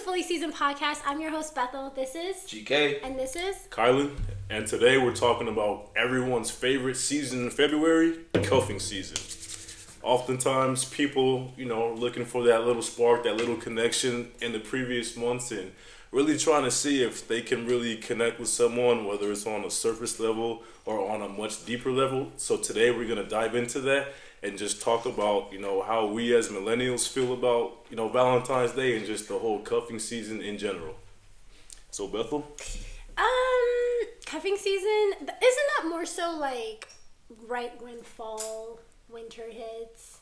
Fully Seasoned Podcast. I'm your host, Bethel. This is GK. And this is Kylan. And today we're talking about everyone's favorite season in February, cuffing season. Oftentimes people, looking for that little spark, that little connection in the previous months and really trying to see if they can really connect with someone, whether it's on a surface level or on a much deeper level. So today we're going to dive into that and just talk about, how we as millennials feel about, Valentine's Day and just the whole cuffing season in general. So Bethel? Cuffing season, isn't that more so like right when fall, winter hits?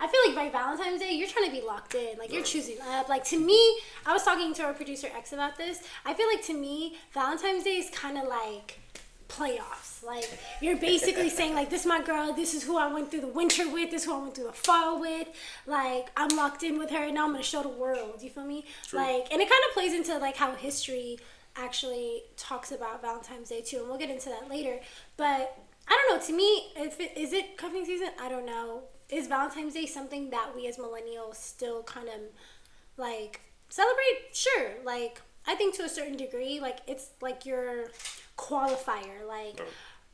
I feel like by Valentine's Day, you're trying to be locked in. Like, you're choosing up. Like, to me, I was talking to our producer X about this. I feel like, to me, Valentine's Day is kind of like playoffs. Like, you're basically saying, like, this is my girl. This is who I went through the winter with. This is who I went through the fall with. Like, I'm locked in with her, and now I'm going to show the world. You feel me? True. Like, and it kind of plays into, like, how history actually talks about Valentine's Day, too. And we'll get into that later. But I don't know. To me, is it cuffing season? I don't know. Is Valentine's Day something that we as millennials still kind of, like, celebrate? Sure. Like, I think to a certain degree, like, it's like your qualifier. Like,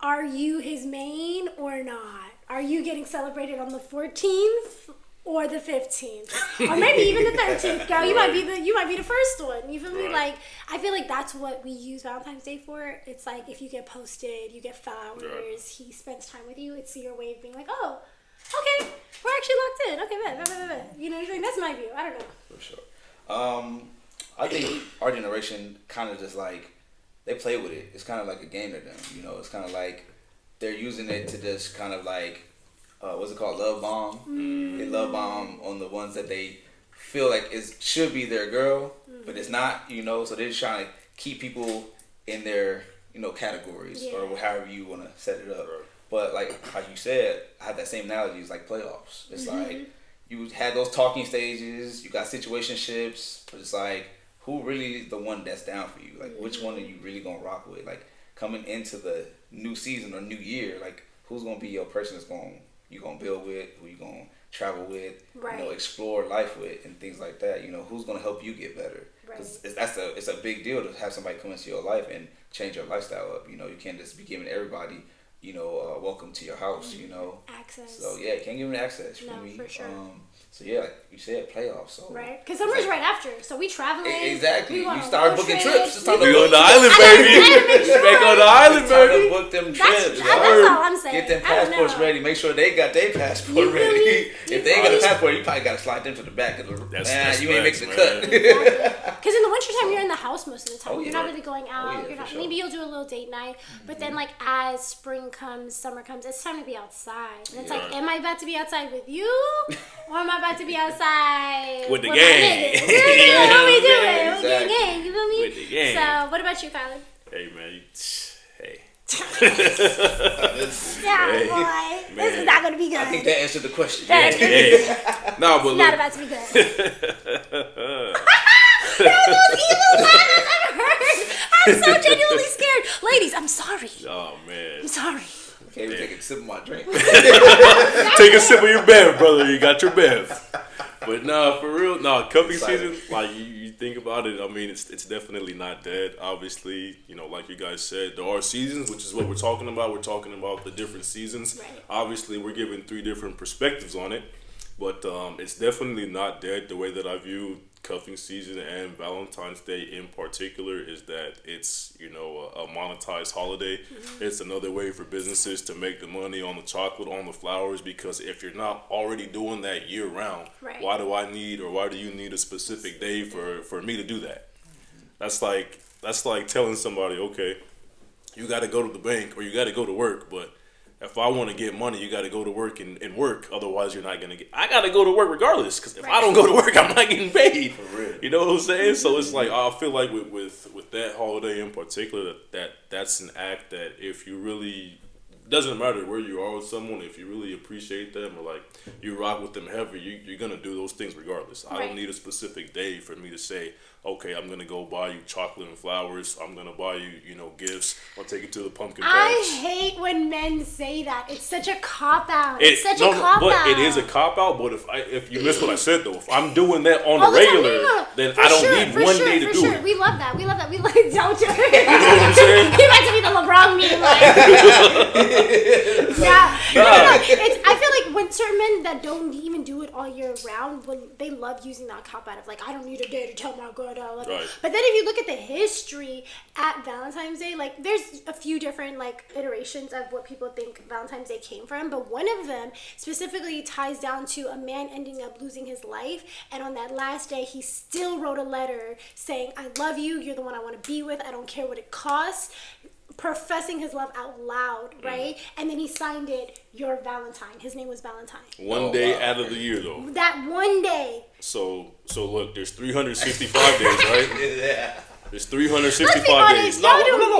are you his main or not? Are you getting celebrated on the 14th or the 15th? Or maybe even the 13th, girl. You might be the first one. You feel me? Like, I feel like that's what we use Valentine's Day for. It's like, if you get posted, you get flowers, he spends time with you, it's your way of being like, oh, okay, we're actually locked in. Okay, bet. You know what I'm saying? That's my view. I don't know. For sure. I think our generation kind of just like, they play with it. It's kind of like a game to them. It's kind of like they're using it to just kind of like, what's it called? Love bomb. They love bomb on the ones that they feel like it should be their girl, but it's not, so they're just trying to keep people in their, categories or however you want to set it up. But like how you said, I had that same analogy. It's like playoffs. It's like you had those talking stages, you got situationships, but it's like who really is the one that's down for you? Like which one are you really gonna rock with? Like coming into the new season or new year, like who's gonna be your person that's you gonna build with, who you gonna travel with, explore life with, and things like that. Who's gonna help you get better? Because it's a big deal to have somebody come into your life and change your lifestyle up. You can't just be giving everybody welcome to your house, Access. So, yeah, can't give them access for me. For sure. So, yeah, like you said, playoffs. So, right. Because summer's right after. So, we traveling. Exactly. We you start booking trips. It's time to go to the island, baby. Back on the island, baby. It's time to book them trips. That's all I'm saying. Get them passports ready. Make sure they got their passport ready. If they ain't got a passport, you probably got to slide them to the back of the you ain't making the cut. Because in the wintertime, you're in the house most of the time. You're not really going out. Maybe you'll do a little date night. But then, like, as spring comes, summer comes, it's time to be outside. And it's like, am I about to be outside with you? Or am I about to be outside with the gang? What we doing? Exactly. With the gang, you feel me? With the gang. So, what about you, Kylan? Hey, man. Hey. Boy. This is not going to be good. I think that answered the question. No, but it's not about to be good. That was the most evil laugh I've ever heard. I'm so genuinely scared. Ladies, I'm sorry. Oh, man. I'm sorry. Okay, we take a sip of my drink. Take a sip of your bev, brother. You got your bev. But for real, cuffing season, like you think about it, I mean, it's definitely not dead. Obviously, like you guys said, there are seasons, which is what we're talking about. We're talking about the different seasons. Right. Obviously, we're giving 3 different perspectives on it, but it's definitely not dead. The way that I view cuffing season and Valentine's Day in particular is that it's a monetized holiday. It's another way for businesses to make the money on the chocolate, on the flowers, because if you're not already doing that year round, why do you need a specific day for me to do that? That's like telling somebody, okay, you got to go to the bank or you got to go to work, but if I want to get money, you got to go to work and work. Otherwise, you're not going to get... I got to go to work regardless, because if I don't go to work, I'm not getting paid. For real. You know what I'm saying? So it's like, I feel like with that holiday in particular, that's an act that if you really it doesn't matter where you are with someone. If you really appreciate them or like you rock with them heavy, you're gonna do those things regardless. I don't need a specific day for me to say, okay, I'm gonna go buy you chocolate and flowers. I'm gonna buy you, gifts. I'll take you to the pumpkin patch. I hate when men say that. It's such a cop out. It's such a cop but out. it is a cop out. But if you missed what I said though, if I'm doing that on the regular, then I don't need one day to do it. We love that. We love that. We like don't you know what I'm saying? He might be the LeBron meme. Like, no. I feel like when certain men that don't even do it all year round, when they love using that cop out of like, I don't need a day to tell my girl that I love her. Right. But then if you look at the history at Valentine's Day, like there's a few different like iterations of what people think Valentine's Day came from, but one of them specifically ties down to a man ending up losing his life, and on that last day he still wrote a letter saying, I love you, you're the one I want to be with, I don't care what it costs, professing his love out loud, right? And then he signed it, Your Valentine. His name was Valentine. One day out of the year, though. That one day. So look, there's 365 days, right? Yeah. There's 365 days. No.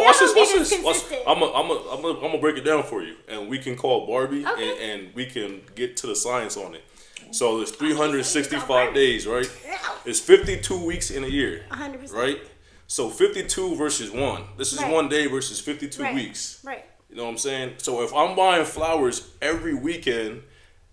Watch this. I'm gonna break it down for you, and we can call Barbie, and we can get to the science on it. So there's 365 days, right? It's 52 weeks in a year. 100%. Right? So 52 versus 1. This is 1 day versus 52 weeks. Right. You know what I'm saying? So if I'm buying flowers every weekend,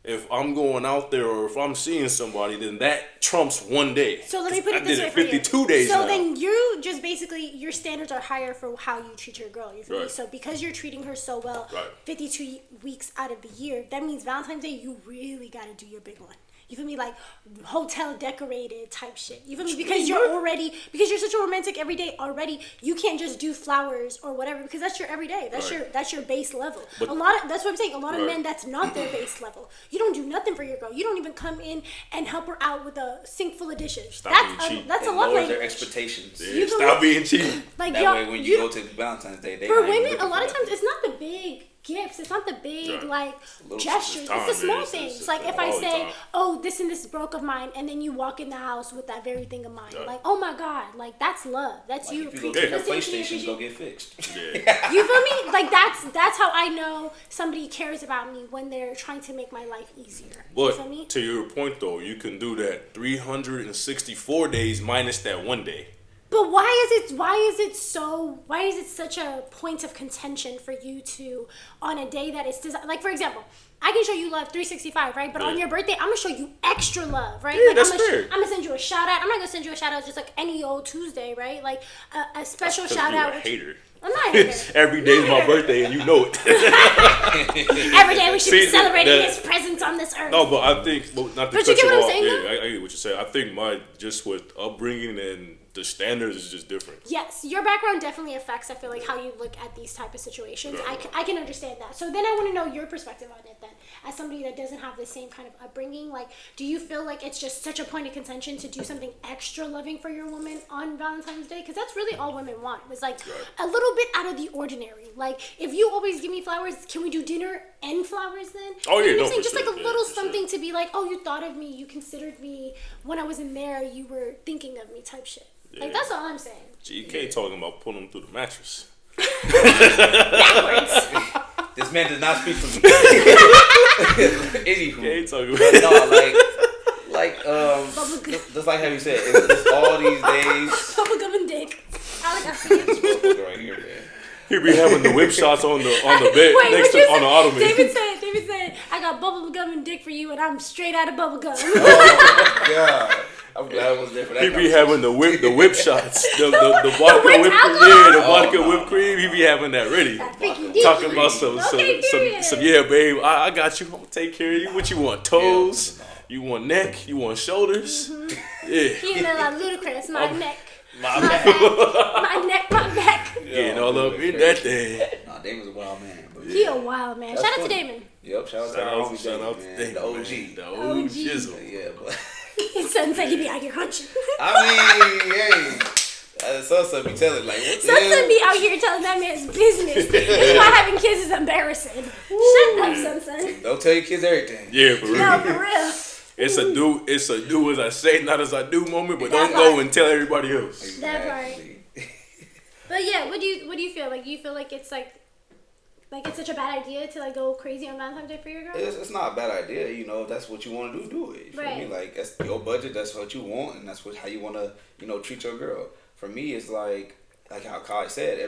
if I'm going out there or if I'm seeing somebody, then that trumps 1 day. So let me put it this way 52 days So now. then you just basically, your standards are higher for how you treat your girl. You feel me? Right. So because you're treating her so well, 52 weeks out of the year, that means Valentine's Day, you really got to do your big one. You feel me? Like hotel decorated type shit. You feel me? Because you're such a romantic everyday already. You can't just do flowers or whatever because that's your everyday. That's your base level. But that's what I'm saying. A lot of men, that's not their base level. You don't do nothing for your girl. You don't even come in and help her out with a sink full of dishes. That's a love language. Their expectations. Yeah, stop being cheap. Like that way, when you go to Valentine's Day, for women, a lot of times it's not the big gifts. It's not the big gestures. It's the small things. Like if I say, "Oh, this and this broke of mine," and then you walk in the house with that very thing of mine. Like, oh my God, like that's love. That's like you. If you go get your PlayStation, go get fixed. Yeah. You feel me? Like that's how I know somebody cares about me when they're trying to make my life easier. But you feel me? To your point though, you can do that 364 days minus that 1 day. But why is it such a point of contention for you to, on a day that is designed, like for example, I can show you love 365, right? But on your birthday, I'm gonna show you extra love, right? Yeah, like that's I'm fair. gonna send you a shout out. I'm not gonna send you a shout out just like any old Tuesday, right? Like a special shout You're out. a hater. I'm not a hater. Every day's my birthday and you know it. Every day we should be celebrating his presence on this earth. No, but I think, not to But cut you get you what I'm off. saying, Yeah, I get what you're saying. I think my, just with upbringing and the standards is just different. Yes, your background definitely affects, I feel like, how you look at these type of situations. I can understand that. So then I want to know your perspective on it then. As somebody that doesn't have the same kind of upbringing, like, do you feel like it's just such a point of contention to do something extra loving for your woman on Valentine's Day? Because that's really all women want. It's like a little bit out of the ordinary. Like, if you always give me flowers, can we do dinner and flowers then? Oh, yeah, you know no, saying? for Just sure. like a little something to be like, oh, you thought of me, you considered me. When I wasn't there, you were thinking of me type shit. Like, that's all I'm saying. GK talking about pulling them through the mattress. Backwards. This man does not speak for me. Anywho, talking but about no, just like how you said, it's all these days. Bubblegum and dick. I see it. This motherfucker right here, man. He be having the whip shots on the bed next to on the ottoman. David said, I got bubblegum and dick for you, and I'm straight out of bubblegum. Oh my God. I'm glad I was there for that. He be having the whip shots, the vodka whipped cream, the vodka whipped cream. He be having that ready. Talking about some yeah, babe. I got you. I'm gonna take care of you. What you want? Toes? You want neck? You want shoulders? Mm-hmm. Yeah. He in like ludicrous. My neck. My back. My neck. My back. Getting all up in that thing. Nah, Damon's a wild man. But He a wild man. Shout out to Damon. Yep, shout out to Damon, the OG. The OG jizzle. Yeah, but His son said he be out here hunching. I mean, hey, Sunset be telling like, what the hell? Sunset be out here telling that man's business. This is why having kids is embarrassing. Shut up, Sunset. Don't tell your kids everything. Yeah, for real. No, for real. It's a do as I say, not as I do moment, but don't go and tell everybody else. That part. But yeah, what do you feel like? Do you feel like it's like like it's such a bad idea to like go crazy on Valentine's Day for your girl? It's not a bad idea, you know. If that's what you want to do it. You feel me? Like that's your budget. That's what you want, and that's how you want to, treat your girl. For me, it's like how Kai said,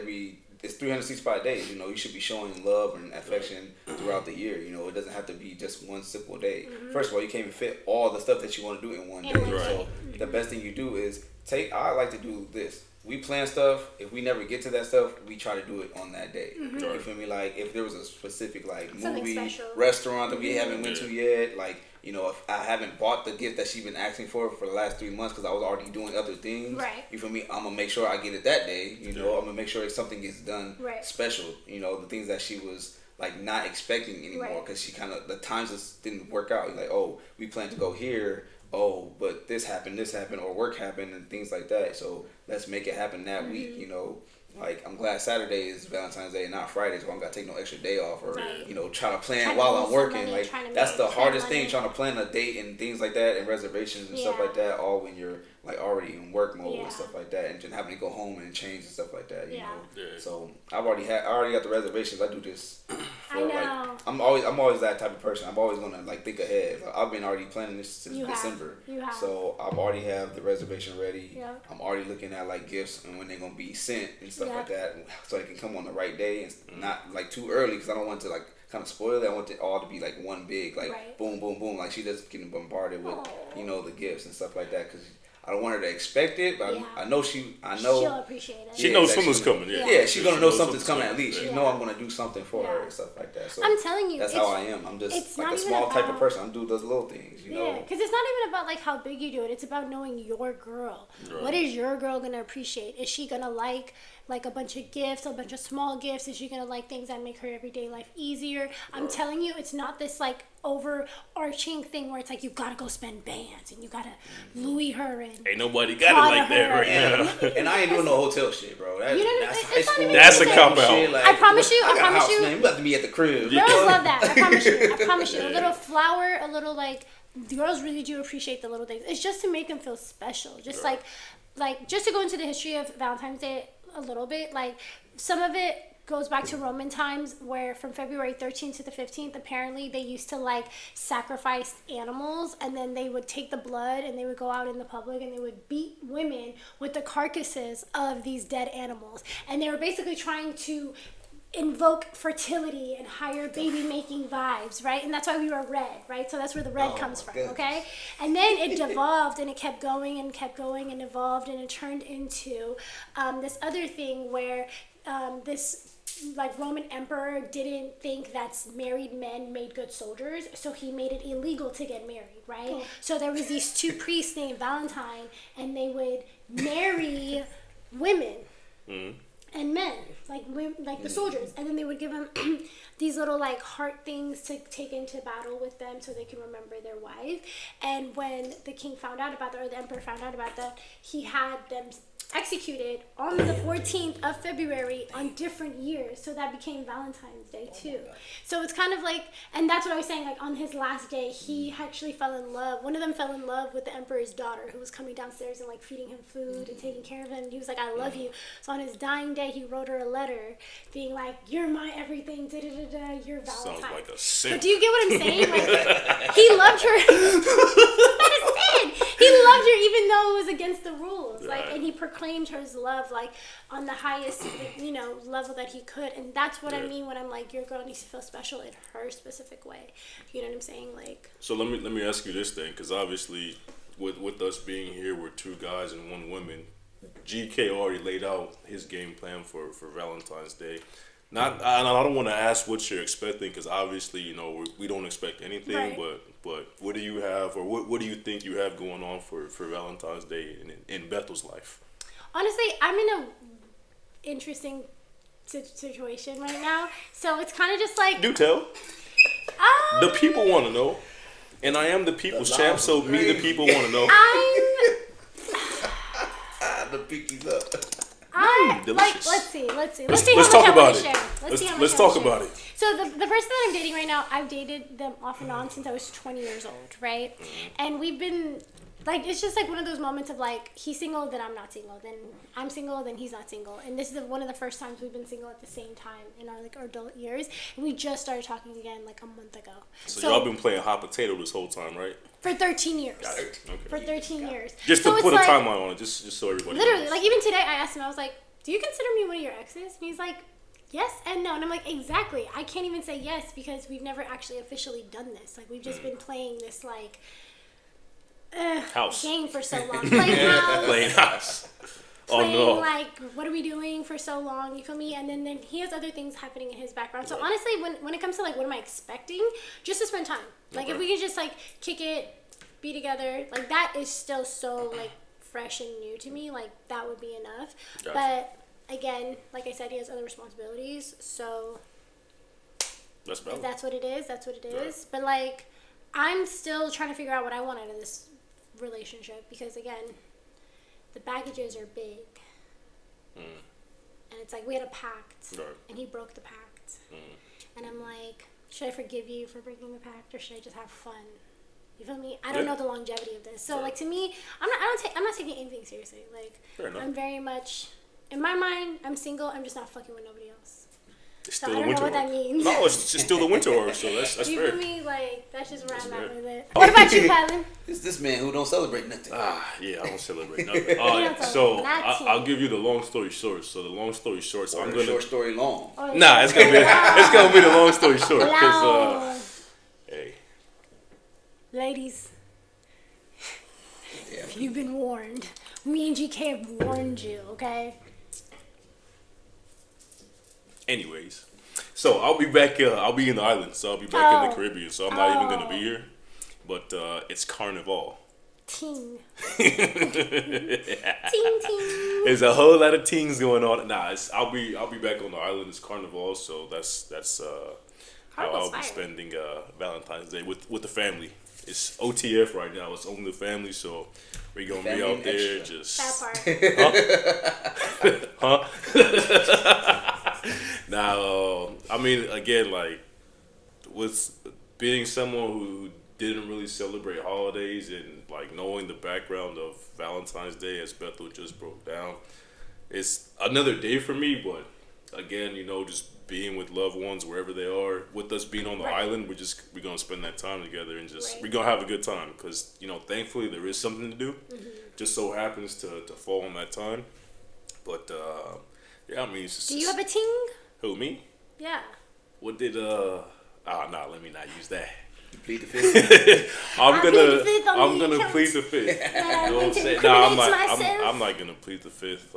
it's 365 days. You know, you should be showing love and affection throughout the year. You know, it doesn't have to be just one simple day. First of all, you can't even fit all the stuff that you want to do in one day. So the best thing you do is I like to do this. We plan stuff. If we never get to that stuff, we try to do it on that day. You feel me? Like if there was a specific movie, restaurant that we haven't went to yet, like if I haven't bought the gift that she's been asking for the last 3 months because I was already doing other things. Right. You feel me? I'm gonna make sure I get it that day. I'm gonna make sure something gets done special. The things that she was like not expecting anymore because she kind of the times just didn't work out. Like, oh, we planned to go here. Oh, but this happened, or work happened, and things like that. So let's make it happen that week. Like I'm glad Saturday is Valentine's Day and not Friday, so I don't gotta take no extra day off or try to plan while I'm working. Like that's the hardest thing, trying to plan a date and things like that and reservations and stuff like that. All when you're like already in work mode and stuff like that, and just having to go home and change and stuff like that. You know. Yeah. So I already got the reservations. I do this. For, I know. Like, I'm always that type of person. I'm always gonna like think ahead. Like, I've been already planning this since December. You have. So I've already have the reservation ready. Yeah. I'm already looking at like gifts and when they're gonna be sent and stuff like that, so it can come on the right day and not like too early because I don't want to like kind of spoil it. I want it all to be like one big like boom boom boom, like she just getting bombarded with the gifts and stuff like that because I don't want her to expect it, but I know she'll appreciate it. She knows something's coming. Yeah, she's gonna know something's coming at least. She know I'm gonna do something for her and stuff like that. So I'm telling you, that's how I am. I'm just like a small type of person. I do those little things, Yeah, because it's not even about like how big you do it. It's about knowing your girl. Right. What is your girl gonna appreciate? Is she gonna like a bunch of gifts, a bunch of small gifts? Is she gonna like things that make her everyday life easier? I'm telling you, it's not this like overarching thing where it's like you gotta go spend bands and you gotta Louis her and ain't nobody got it like that right now. And I ain't doing no hotel shit, bro. That's high school. That's a cop out. I promise you. Man, you about to be at the crib. Girls love that. I promise you. A little flower, a little like. The girls really do appreciate the little things. It's just to make them feel special. Just like just to go into the history of Valentine's Day a little bit. Like some of it goes back to Roman times where from February 13th to the 15th, apparently they used to like sacrifice animals and then they would take the blood and they would go out in the public and they would beat women with the carcasses of these dead animals. And they were basically trying to invoke fertility and higher baby making vibes, right? And that's why we were red, right? So that's where the red comes from, okay? And then it devolved and it kept going and evolved and it turned into this other thing where this like Roman emperor didn't think that married men made good soldiers, so he made it illegal to get married, right? Oh. So there was these two priests named Valentine and they would marry women. Mm-hmm. And men, like the soldiers, and then they would give them these little like heart things to take into battle with them, so they can remember their wife. And when the king found out about that, or the emperor found out about that, he had them executed on the 14th of February on different years, so that became Valentine's Day too. So it's kind of like, and that's what I was saying, like on his last day he actually fell in love, one of them fell in love with the emperor's daughter who was coming downstairs and like feeding him food and taking care of him, and he was like, I love you. So on his dying day he wrote her a letter being like, you're my everything, da da da da, you're Valentine. Sounds like a sin. But do you get what I'm saying? Like he loved her. That is sin. He loved her even though it was against the rules, like, and he proclaimed her love like on the highest level that he could. And that's what I mean when I'm like, your girl needs to feel special in her specific way. You know what I'm saying? Like, so let me ask you this thing, because obviously with us being here, we're two guys and one woman. GK already laid out his game plan for Valentine's Day. I don't want to ask what you're expecting, because obviously we don't expect anything, right. But what do you have, or what do you think you have going on for Valentine's Day in Bethel's life? Honestly, I'm in a interesting situation right now, so it's kind of just like... Do tell. The people want to know, and I am the people's champ, so me, the people, want to know. The pinkies up. Delicious. Let's see. Let's talk about it. Let's talk about it. So the person that I'm dating right now, I've dated them off and on since I was 20 years old, right? And we've been like it's just like one of those moments of like he's single, then I'm not single, then I'm single, then he's not single, and this is one of the first times we've been single at the same time in our like our adult years, and we just started talking again like a month ago. So y'all been playing hot potato this whole time, right? For 13 years. Got it. Okay. For 13 years. Just so to put a like, timeline on it, just so everybody literally, knows. like even today I asked him, I was like, do you consider me one of your exes? And he's like, yes and no. And I'm like, exactly. I can't even say yes because we've never actually officially done this. Like we've just been playing this like house game for so long. Playing house. Playing house. Playing, Oh no. like, what are we doing for so long? You feel me? And then he has other things happening in his background. So honestly, when it comes to like what am I expecting, just to spend time. Like if we could just like kick it, be together, like that is still so like fresh and new to me. Like that would be enough. Gotcha. But again, like I said, he has other responsibilities. So That's valid. if that's what it is, that's what it is. Right. But like I'm still trying to figure out what I want out of this relationship because again, the baggages are big. And it's like we had a pact Right. and he broke the pact. And I'm like, should I forgive you for breaking the pact or should I just have fun? You feel me? I don't know the longevity of this. So Right. like to me, I'm not taking anything seriously. Like Fair enough. I'm very much in my mind, I'm single, I'm just not fucking with nobody else. It's So still I the don't know winter what work. that means. No, it's just still the winter work, so that's You fair. feel me? Like that's just where I'm fair. at with it. What about you, Kylan? It's this man who don't celebrate nothing. Yeah, I don't celebrate nothing. don't So celebrate nothing. I'll give you the long story short. So the long story short, so I'm gonna. Short story long. Nah, it's gonna be the long story short. Cause Long. hey, Ladies, Yeah. you've been warned. Me and GK have warned you, okay? anyways, so I'll be back. I'll be in the islands. So I'll be back in the Caribbean. So I'm not even gonna be here. But it's Carnival. Ting. Ting ting. There's a whole lot of things going on. Nah, I'll be back on the island. It's Carnival, so that's how I'll Carnival's be fire. spending Valentine's Day with the family. It's OTF right now. It's only the family, so we're gonna be Family out and there extra. just huh? Now, I mean, again, like with being someone who didn't really celebrate holidays and like knowing the background of Valentine's Day, as Bethel just broke down, it's another day for me. But again, just being with loved ones wherever they are, with us being on the Right. island, we're gonna spend that time together and just Right. we're gonna have a good time because thankfully there is something to do. Just so happens to fall on that time. But yeah, I mean, it's just, Do you have a ting? who, me? Yeah. What did nah, let me not use that. You plead the fifth. I'm plead the fifth on I'm the gonna account. plead the fifth. I You know what I'm want to saying? Nah, incriminate myself. I'm not gonna plead the fifth.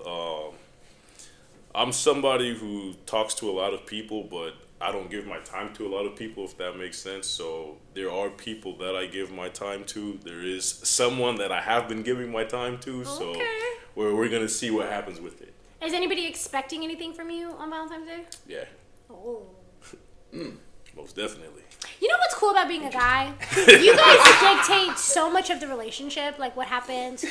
I'm somebody who talks to a lot of people, but I don't give my time to a lot of people, if that makes sense. So there are people that I give my time to. There is someone that I have been giving my time to. So Okay. we're gonna see what happens with it. Is anybody expecting anything from you on Valentine's Day? Yeah, Oh. most definitely. You know what's cool about being a guy? You guys dictate so much of the relationship, like what happens,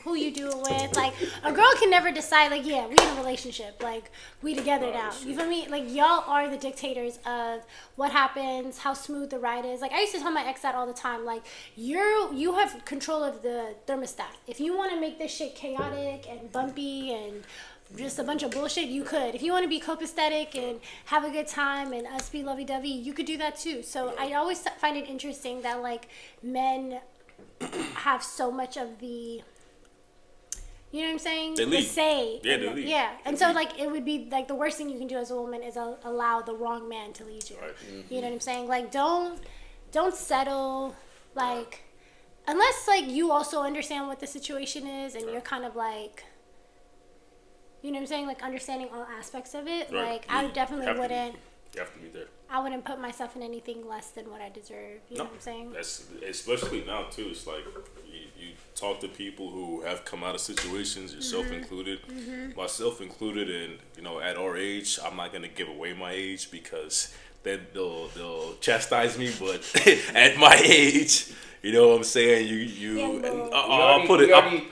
who you do it with. Like a girl can never decide, like, yeah, we in a relationship, like we together now. You feel me? Like y'all are the dictators of what happens, how smooth the ride is. Like I used to tell my ex that all the time. Like you have control of the thermostat. If you want to make this shit chaotic and bumpy and just a bunch of bullshit, you could. If you want to be copacetic and have a good time and us be lovey-dovey, you could do that too. So I always find it interesting that like men have so much of the, you know what I'm saying? They The lead. say. Yeah, And they lead. Yeah. And They so lead. like it would be like the worst thing you can do as a woman is allow the wrong man to lead you. Right. You know what I'm saying? Like don't settle, like unless like you also understand what the situation is and you're kind of like, you know what I'm saying, like understanding all aspects of it. Right. Like I You definitely have to be. wouldn't. You have to be there. I wouldn't put myself in anything less than what I deserve. You know what I'm saying? That's especially now too. It's like you talk to people who have come out of situations, yourself Mm-hmm. included, myself included, and at our age, I'm not gonna give away my age because then they'll chastise me. But at my age, you know what I'm saying? I'll put it.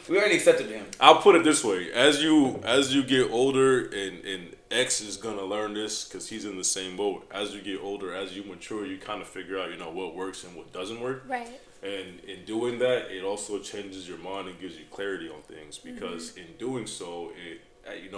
We already accepted him. I'll put it this way: as you get older, and X is gonna learn this because he's in the same boat. As you get older, as you mature, you kind of figure out what works and what doesn't work. Right. And in doing that, it also changes your mind and gives you clarity on things because in doing so,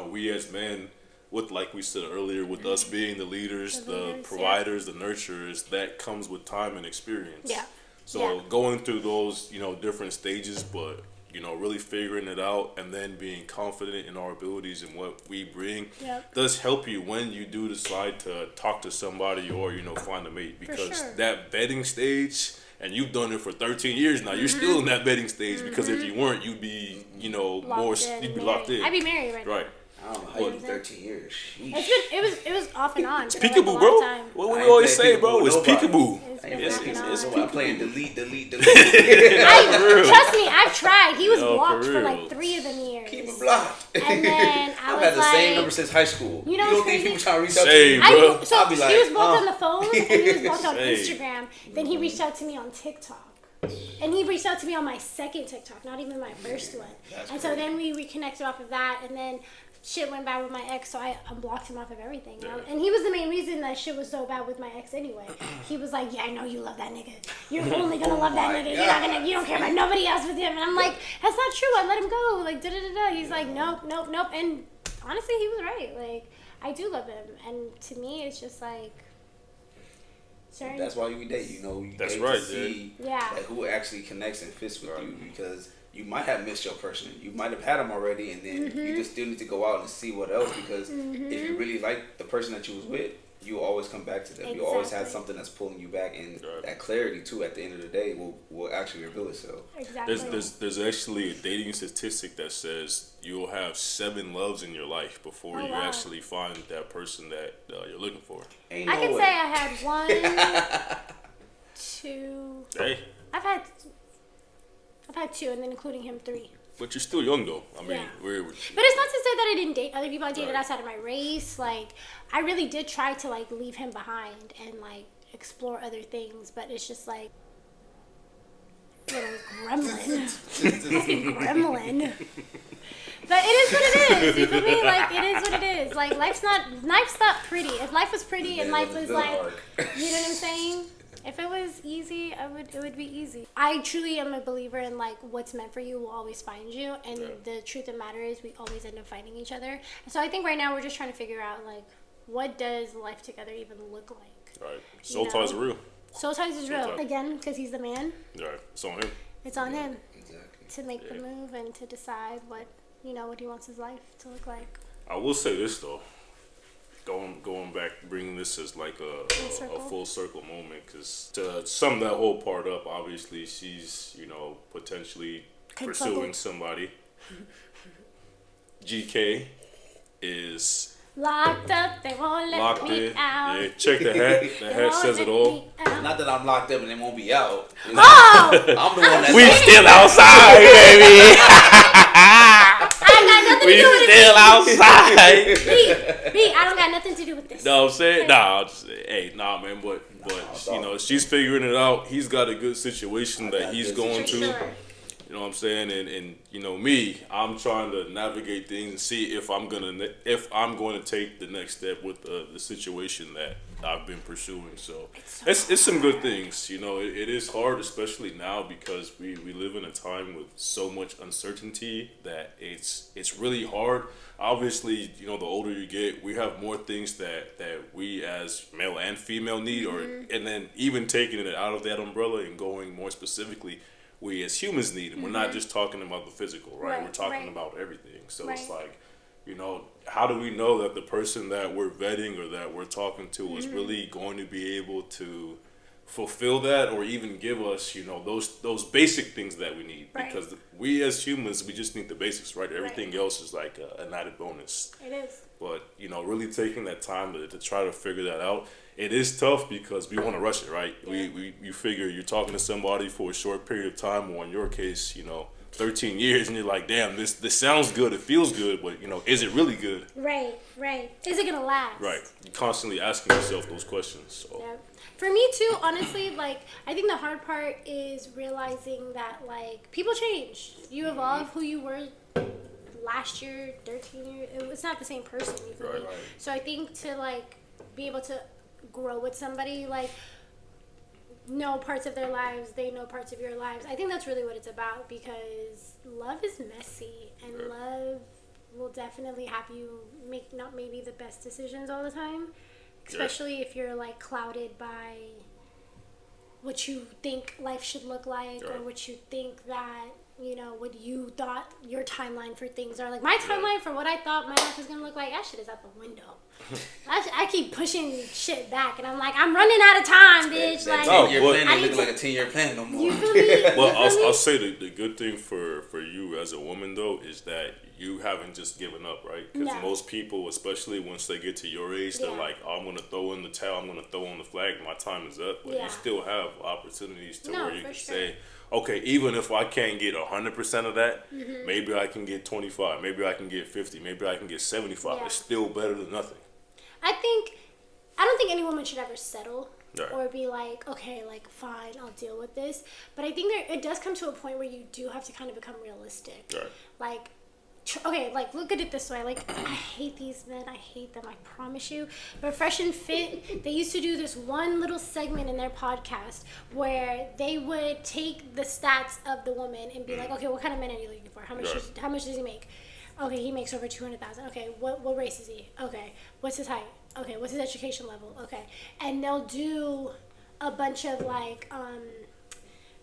we as men, with like we said earlier, with us being the leaders, the providers, the nurturers, that comes with time and experience. Yeah. So going through those, different stages, but really figuring it out and then being confident in our abilities and what we bring does help you when you do decide to talk to somebody or, find a mate. Because that vetting stage, and you've done it for 13 years now, you're still in that vetting stage because if you weren't, you'd be, you'd be locked in. I'd be married right now. I don't know how you do 13 years. It was off and on. It's peekaboo, bro. What we always say, bro, it's peekaboo. It's I'm playing delete. Trust me, I've tried. He was blocked for like 3 of them years. Keep it blocked. And then I've had the same number since high school. You know don't crazy? think people trying to reach out to Same, me? bro. So I'll be like, he was blocked on the phone and he was blocked on Same. Instagram. Then he reached out to me on TikTok. And he reached out to me on my second TikTok, not even my first one. And so then we reconnected off of that, and then shit went bad with my ex, so I unblocked him off of everything. And he was the main reason that shit was so bad with my ex anyway. He was like, yeah, I know you love that nigga. You're only gonna love that nigga. You don't care about nobody else with him. And I'm like, that's not true. I let him go. Like, da-da-da-da. He's like, nope. And honestly, he was right. Like, I do love him. And to me, it's just like, that's why you date. You That's date right, to see like, who actually connects and fits with you, because you might have missed your person. You might have had them already, and then you just still need to go out and see what else. Because if you really like the person that you was with, you always come back to them. Exactly. You always have something that's pulling you back, and that clarity too. At the end of the day, will actually reveal itself. Exactly. There's actually a dating statistic that says you'll have 7 loves in your life before you actually find that person that you're looking for. I can say I had 1, 2. Hey. I've had 2, and then including him 3. But you're still young though. I mean, But it's not to say that I didn't date other people. I dated outside of my race. Like, I really did try to like leave him behind and like explore other things. But it's just like little gremlin. But it is what it is. You feel me? Like, it is what it is. Like, life's not pretty. If life was pretty and life was like, you know what I'm saying? If it was easy, it would be easy. I truly am a believer in like what's meant for you will always find you, and the truth of the matter is we always end up finding each other. And so I think right now we're just trying to figure out like what does life together even look like. Right. Soul ties are real. Soul ties is real. Again, because he's the man. Right. It's on him. It's on him Exactly. to make the move and to decide what he wants his life to look like. I will say this though. Going back, bringing this as like a full circle moment, because to sum that whole part up, obviously she's potentially pursuing somebody. GK is locked up. They won't let me out. Yeah, check the hat. The hat says it all. Not that I'm locked up and they won't be out. Oh! I'm the one that's We still outside, baby. I got nothing to do with still outside. B, I don't got nothing to do with this. No, I'm saying, man, but she's figuring it out. He's got a good situation that he's going to. Sure. You know what I'm saying? And me, I'm trying to navigate things and see if I'm going to take the next step with the situation that I've been pursuing. So it's some good things. It is hard, especially now, because we live in a time with so much uncertainty that it's really hard. Obviously, the older you get, we have more things that we as male and female need, and then even taking it out of that umbrella and going more specifically, we as humans need. And we're not just talking about the physical, right? We're talking about everything. So it's like, how do we know that the person that we're vetting or that we're talking to is really going to be able to fulfill that, or even give us, those basic things that we need? Because we as humans, we just need the basics, right? Everything else is like an added bonus. It is. But, really taking that time to try to figure that out, it is tough because we want to rush it, right? Yeah. You figure you're talking to somebody for a short period of time, or in your case, 13 years, and you're like, damn, this sounds good, it feels good, but, is it really good? Right. Is it going to last? Right. You're constantly asking yourself those questions. So. Yeah. For me, too, honestly, like, I think the hard part is realizing that, like, people change. You evolve who you were last year, 13 years. It's not the same person, you feel me? So I think to, like, be able to grow with somebody, like, know parts of their lives, they know parts of your lives. I think that's really what it's about, because love is messy, and love will definitely have you make not maybe the best decisions all the time, especially if you're like clouded by what you think life should look like, or what you think that, you know, what you thought your timeline for things are. Like, my timeline for what I thought my life was going to look like, that shit is out the window. I keep pushing shit back, and I'm like, I'm running out of time, bitch. That Like, 10-year plan don't look like a 10-year plan no more. You feel me? Well, I'll say the good thing for you as a woman, though, is that you haven't just given up, right? Because most people, especially once they get to your age, they're like, oh, I'm going to throw in the towel, I'm going to throw in the flag, my time is up. But you still have opportunities to where you can say, okay, even if I can't get 100% of that, maybe I can get 25, maybe I can get 50, maybe I can get 75. It's still better than nothing. I don't think any woman should ever settle or be like, okay, like, fine, I'll deal with this. But I think it does come to a point where you do have to kind of become realistic. Like, okay, like, look at it this way. Like, I hate these men. I hate them. I promise you. But Fresh and Fit, they used to do this one little segment in their podcast where they would take the stats of the woman and be like, okay, what kind of men are you looking for? How much does he make? Okay, he makes over 200,000. Okay, what race is he? Okay, what's his height? Okay, what's his education level? Okay, and they'll do a bunch of like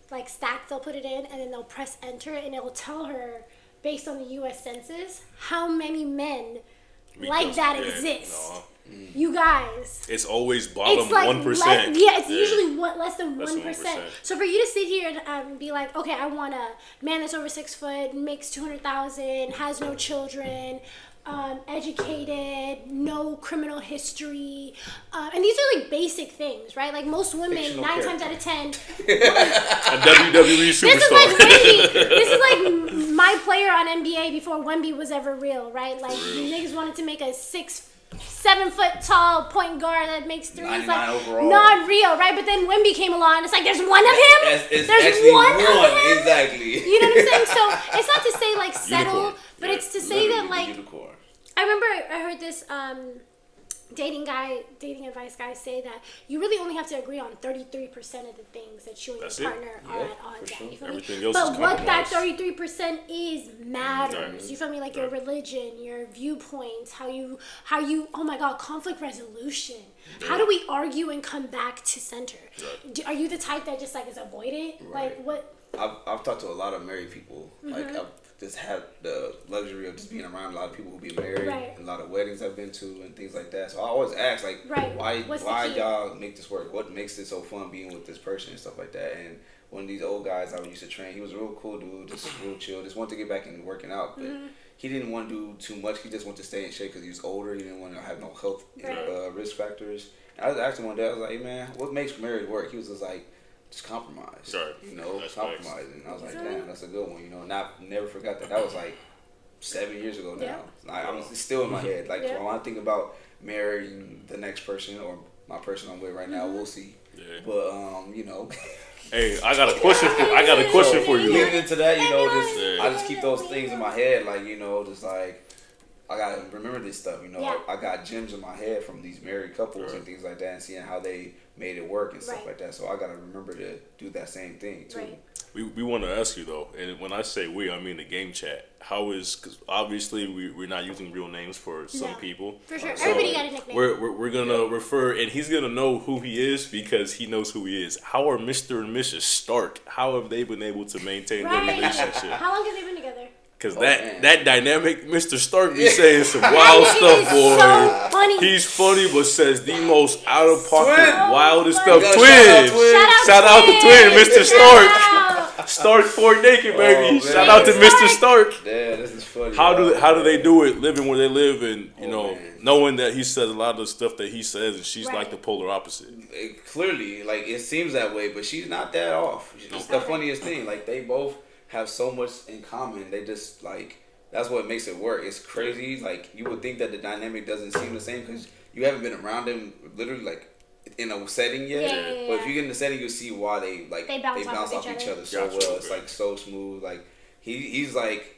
stats. They'll put it in, and then they'll press enter, and it will tell her based on the U.S. Census how many men like that exist. You guys, it's always bottom like 1%. It's usually less than 1%. So for you to sit here and be like, okay, I want a man that's over 6 foot, makes 200,000, has no children, educated, no criminal history, and these are like basic things, right? Like, most women, Fictional 9 times out of 10, A WWE superstar. This is like my player on NBA before Wemby was ever real, right? Like, niggas wanted to make a 7 foot tall point guard that makes threes, like, overall. not real, right? But then Wemby came along, and it's like, there's one of him. There's actually one of him. Exactly. You know what I'm saying? So it's not to say like settle, but it's to say that, like, Unicorn. I remember I heard this dating advice guy say that you really only have to agree on 33% of the things that you and your partner are at odds at. You feel Everything me? else But is what that compromise. 33% is matters. You feel me? Like your religion, your viewpoints, how you oh my God, conflict resolution. How do we argue and come back to center? Are you the type that just like is avoidant? Like, what? I've talked to a lot of married people. Like, I've just had the luxury of just being around a lot of people who be married, and a lot of weddings I've been to and things like that. So I always ask, like, why y'all make this work? What makes it so fun being with this person and stuff like that? And one of these old guys I used to train, he was a real cool dude, just real chill, just wanted to get back into working out, but he didn't want to do too much. He just wanted to stay in shape because he was older. He didn't want to have no health risk factors. And I was asking one day, I was like, hey man, what makes marriage work? He was just like, just compromise. You know, compromise. And I was like, damn, that's a good one. You know, and I never forgot that. That was like 7 years ago now. It's still in my head. Like, when I think about marrying the next person or my person I'm with right now, we'll see. But you know. Hey, I got a question for you. Leading into that, you know, I just keep those things in my head, like, you know, just like, I gotta remember this stuff, you know. I got gems in my head from these married couples and things like that, and seeing how they made it work and stuff like that. So I gotta remember to do that same thing too. We want to ask you though, and when I say we, I mean the game chat. How is, because obviously we're not using real names for some people. For sure, so everybody got a nickname. We're gonna refer, and he's gonna know who he is because he knows who he is. How are Mr. and Mrs. Stark? How have they been able to maintain their relationship? How long have they been together? Because that dynamic, Mr. Stark be saying some wild stuff, boy. So funny. He's funny, but says the most out of pocket, wildest funny. stuff. Twin. Shout out to Twin, Mr. Stark. Yeah. Stark Fort Naked, baby. Shout out to Mr. Stark. Yeah, this is funny. How do they do it, living where they live, and you know, knowing that he says a lot of the stuff that he says, and she's like the polar opposite. Clearly, like, it seems that way, but she's not that off. It's the funniest thing. Like, they both have so much in common. They just, like, that's what makes it work. It's crazy. Like, you would think that the dynamic doesn't seem the same because you haven't been around them literally, like, in a setting yet. But if you get in the setting, you'll see why they bounce off each other so well. It's like so smooth. Like, he is like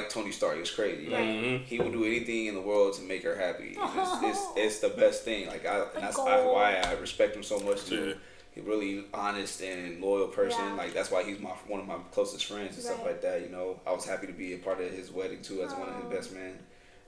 Tony Stark. It's crazy. Like, he will do anything in the world to make her happy. It's the best thing. Like, that's why I respect him so much too. He really honest and loyal person. Yeah. Like that's why he's one of my closest friends and stuff Right. like that. You know, I was happy to be a part of his wedding too as one of his best men,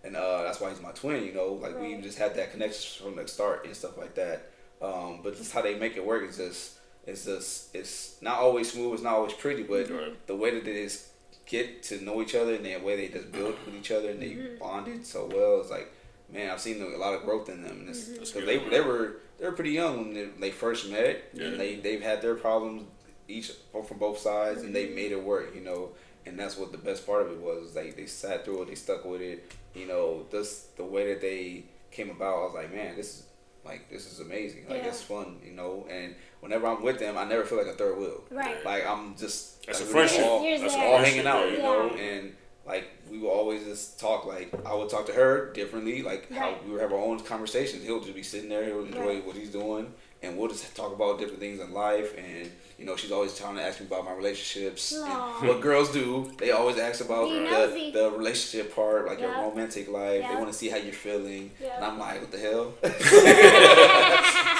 and that's why he's my twin. You know, like we Right. just had that connection from the start and stuff like that. But just how they make it work is just it's not always smooth. It's not always pretty, but the way that they just get to know each other and the way they just build with each other and they bonded so well. It's like, man, I've seen a lot of growth in them. Because they were pretty young when they first met, and they've had their problems each from both sides, and they made it work. You know, and that's what the best part of it was. Like they sat through it, they stuck with it. You know, just the way that they came about, I was like, man, this is amazing. Like it's fun. You know, and whenever I'm with them, I never feel like a third wheel. Right. Like I'm just That's a we're friendship. all hanging out, you Yeah. know, and like we will always just talk. Like I would talk to her differently, like how Right. we would have our own conversations. He'll just be sitting there, he'll enjoy Right. what he's doing, and we'll just talk about different things in life. And you know, she's always trying to ask me about my relationships Aw. and what girls do. They always ask about Be nosy. the relationship part, like your Yeah. romantic life. They Yeah. want to see how you're feeling, Yeah. and I'm like, what the hell?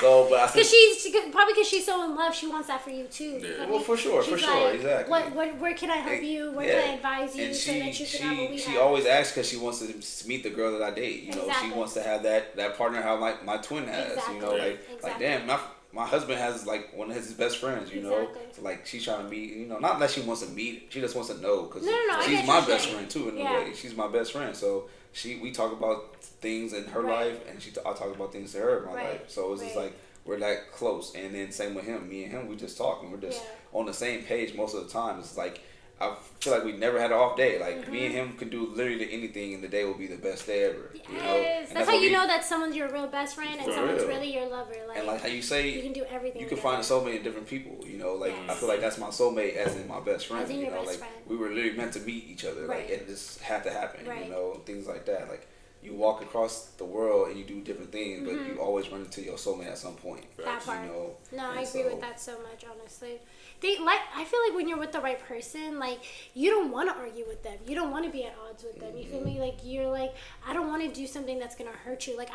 So, but I Because think, probably because she's so in love, she wants that for you too. You Yeah. know what I well, mean? for sure, She's exactly. Where can I help you? Where Yeah. can I advise you And so that you can have what we she have? always asks because she wants to meet the girl that I date. You know, Exactly. she wants to have that partner how like my twin has. You know, Exactly. like Exactly. damn, my husband has like one of his best friends. You know, Exactly. so like she's trying to meet. You know, not that she wants to meet. She just wants to know because No, I she's get my you best saying. friend too. In Yeah. a way, she's my best friend. So we talk about things in her Right. life, and I talk about things to her in my Right. life. So it's just Right. like we're that close. And then same with him. Me and him, we just talk and we're just on the same page most of the time. It's like I feel like we never had an off day. Like me and him could do literally anything, and the day will be the best day ever. Yes, You know, and that's how what you we- know that someone's your real best friend and For someone's real. really your lover. Like, And like how you say, you can do everything. you can together. find a soulmate in different people. You know, like I Yes. feel like that's my soulmate, as in my best friend. As in you your know, best like friend. we were literally meant to meet each other. Right. Like it just had to happen. Right. You know, things like that. Like you walk across the world and you do different things, but you always run into your soulmate at some point. That part. You know, No, I and agree so- with that so much, honestly. I feel like when you're with the right person, like you don't want to argue with them. You don't want to be at odds with them. You feel me? Like you're like, I don't want to do something that's gonna hurt you. Like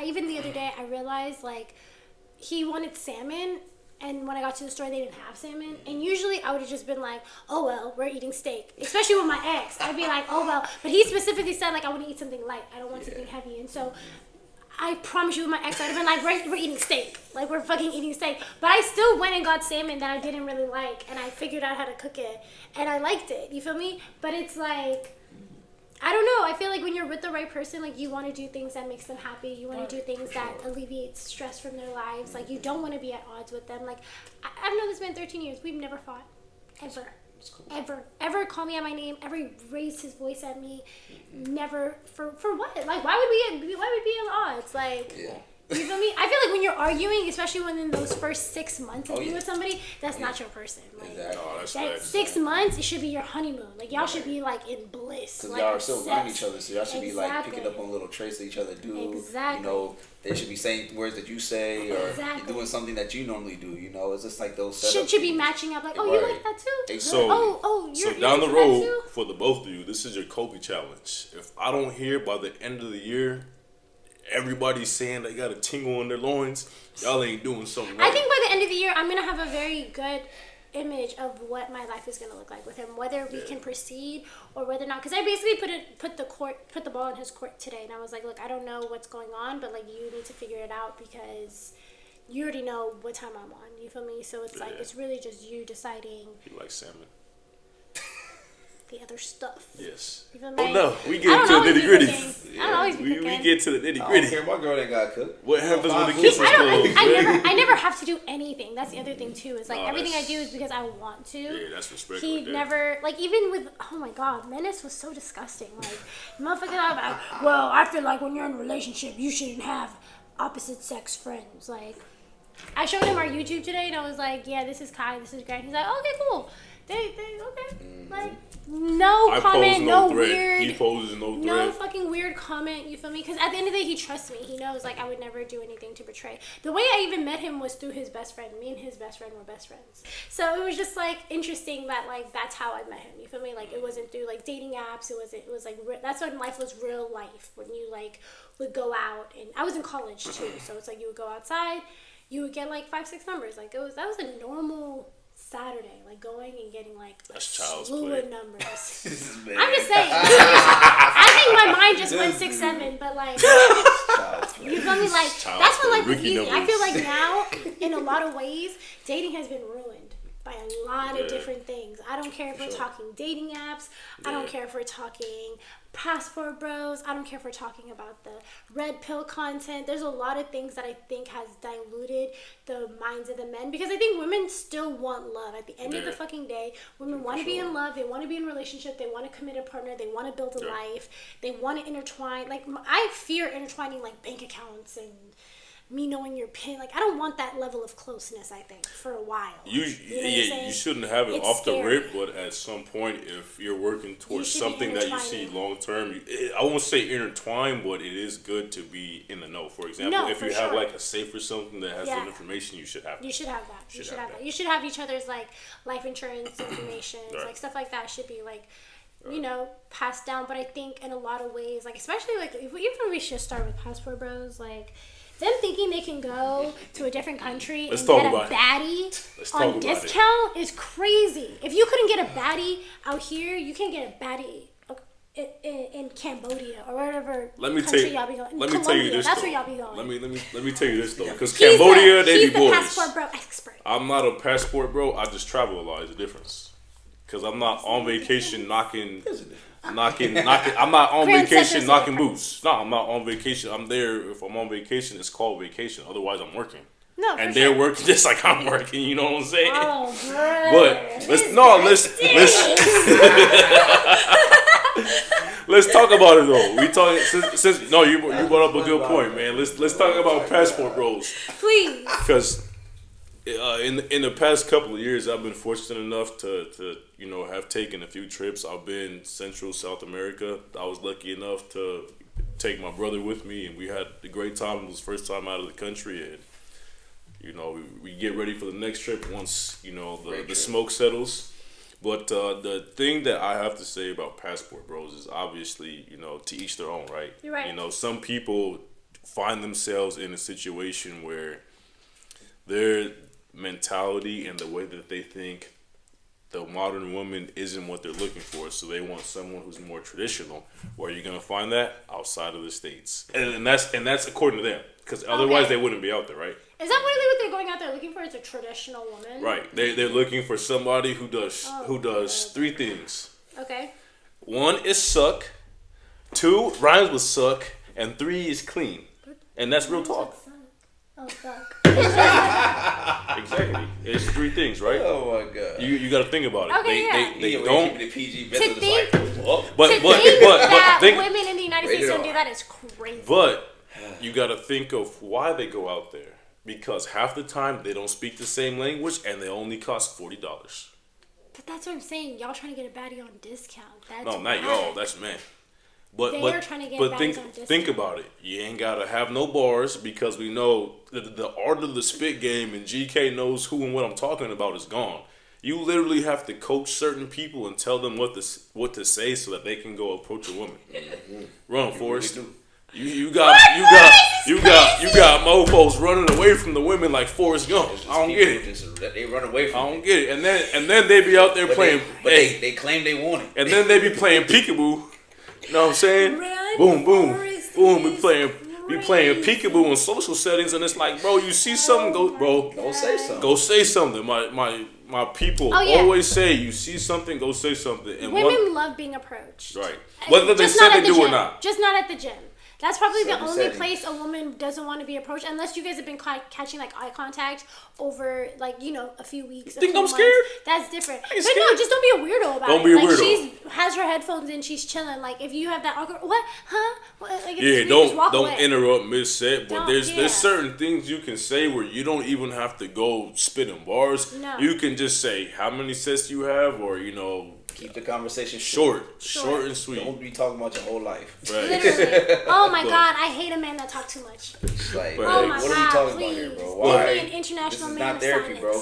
even the other day I realized like he wanted salmon. And when I got to the store, they didn't have salmon. And usually I would have just been like, oh, well, we're eating steak. Especially with my ex. I'd be like, oh, well. But he specifically said, like, I want to eat something light. I don't want something heavy. And so I promise you with my ex, I'd have been like, we're eating steak. Like, we're fucking eating steak. But I still went and got salmon that I didn't really like. And I figured out how to cook it. And I liked it. You feel me? But it's like, I don't know. I feel like when you're with the right person, like you want to do things that makes them happy. You want to do things that alleviate stress from their lives. Like you don't want to be at odds with them. Like I've known this man 13 years. We've never fought, ever, ever call me out my name. Ever raised his voice at me. Never for what? Like why would we be at odds? Like. Yeah. You feel me? I feel like when you're arguing, especially when in those first 6 months of Oh, being yeah. with somebody, that's not your person. Like, Exactly. Oh, that's that facts. 6 months, it should be your honeymoon. Like y'all should be like in bliss. Because Like, y'all are still learning obsessed. each other, so y'all should be like Exactly. picking up on little traits that each other do. Exactly. You know, they should be saying words that you say, or Exactly. doing something that you normally do. You know, it's just like those. Should setup you be things. matching up? Like, oh, you Right. like that too? So, you're so down the into that road too? for the both of you, this is your Kobe challenge. If I don't hear by the end of the year, everybody's saying they got a tingle in their loins, y'all ain't doing something right. I think by the end of the year, I'm gonna have a very good image of what my life is gonna look like with him, whether we can proceed or whether not. Because I basically put the ball in his court today, and I was like, look, I don't know what's going on, but like you need to figure it out because you already know what time I'm on. You feel me? So it's like it's really just you deciding You like salmon? the other stuff. Yes. You feel me? Oh no, we I get don't into the always be nitty gritty. cooking. I don't always be We cooking. get to the nitty I don't gritty. care. My girl ain't got to cook. What happens when the Fine. kitchen's I closed? I never have to do anything. That's the other thing too. Is like No, everything I that's- do is because I want to. Yeah, that's respect He right there. never like even with oh my god, Menace was so disgusting. Like motherfucker about well, I feel like when you're in a relationship you shouldn't have opposite sex friends. Like I showed him our YouTube today and I was like, yeah, this is Kai, this is Grant. He's like, okay, cool. They okay. Like no I comment, pose no threat. weird. He poses no threat. No fucking weird comment, you feel me? Because at the end of the day, he trusts me. He knows, like, I would never do anything to betray. The way I even met him was through his best friend. Me and his best friend were best friends. So it was just, like, interesting that, like, that's how I met him. You feel me? Like, it wasn't through, like, dating apps. It was, like, that's when life was real life. When you, like, would go out. And I was in college, too. So it's, like, you would go outside. you would get like 5-6 numbers. Like that was a normal Saturday, like going and getting like a slew of numbers. I'm just saying. I think my mind just went 6-7, but like you feel me? Like that's when life was easy. I feel like now, in a lot of ways, dating has been ruined by a lot of different things. I don't care if we're talking dating apps. I don't care if we're talking passport bros. I don't care if we're talking about the red pill content. There's a lot of things that I think has diluted the minds of the men, because I think women still want love. At the end of the fucking day, women want to be in love. They want to be in a relationship. They want to commit a partner. They want to build a life. They want to intertwine. Like, I fear intertwining like bank accounts and me knowing your pin. Like, I don't want that level of closeness, I think, for a while. You shouldn't have it off the rip, but at some point, if you're working towards something that you see long term, I won't say intertwine, but it is good to be in the know. For example, if you have like a safe or something that has some information, you should have that. You should have that. You should have that. You should have each other's like life insurance information, like stuff like that should be like, you know, passed down. But I think in a lot of ways, like especially like even we should start with passport bros, like them thinking they can go to a different country and get a baddie on discount is crazy. If you couldn't get a baddie out here, you can't get a baddie in Cambodia or whatever country y'all be going. Let me tell you this. That's where y'all be going. Let me tell you this though, because Cambodia, they be boys. He's the passport bro expert. I'm not a passport bro. I just travel a lot. Is the difference. Because I'm not on vacation knocking. I'm not on vacation knocking boots. No, I'm not on vacation. I'm there. If I'm on vacation, it's called vacation. Otherwise, I'm working. No, and they're working just like I'm working. You know what I'm saying? Oh, but let's talk about it though. We talk since you brought up a good point, man. Let's talk about passport bros, please. Because in the past couple of years, I've been fortunate enough to have taken a few trips. I've been Central South America. I was lucky enough to take my brother with me, and we had a great time. It was the first time out of the country, and we get ready for the next trip once the smoke settles. But the thing that I have to say about passport bros is obviously to each their own, right? You're right. Some people find themselves in a situation where their mentality and the way that they think the modern woman isn't what they're looking for, so they want someone who's more traditional. Where are you gonna find that? Outside of the States, and that's according to them, because otherwise they wouldn't be out there, right? Is that really what they're going out there looking for? Is a traditional woman? Right. They're looking for somebody who does three things. Okay. 1 is suck, 2 rhymes with suck, and 3 is clean, and that's real talk. Oh fuck. Exactly. It's 3 things, right? Oh my god. You got to think about it. Okay, they don't. The PG to think but women in the United States don't do that is crazy. But you got to think of why they go out there, because half the time they don't speak the same language and they only cost $40. But that's what I'm saying. Y'all trying to get a baddie on discount. That's no, not y'all. That's men. But think about it. You ain't gotta have no bars, because we know the art of the spit game, and GK knows who and what I'm talking about, is gone. You literally have to coach certain people and tell them what to say so that they can go approach a woman. Run, Forrest. You got mofos running away from the women like Forrest Gump. I don't get it. They run away from. I don't get it. And then they be out there playing. They claim they want it. And then they be playing peekaboo. You know what I'm saying? Boom, boom, boom. We playing peekaboo in social settings, and it's like, bro, you see something, go say something. Go say something. My people always say, you see something, go say something. And women love being approached. Right. Whether they said they do or not. Just not at the gym. That's probably the only place a woman doesn't want to be approached, unless you guys have been catching like eye contact over like a few weeks. Think I'm scared? That's different. But no, just don't be a weirdo about it. Don't be a weirdo. She has her headphones in, she's chilling. Like if you have that awkward, what, huh? Like, don't interrupt mid set. But there's certain things you can say where you don't even have to go spitting bars. No. You can just say how many sets you have, or keep the conversation short and sweet. Don't be talking about your whole life. Right. Literally. Oh my god, I hate a man that talk too much. Like, oh my what god, are we talking please. about here, bro? Why? Give me an international this is man not therapy, of bro.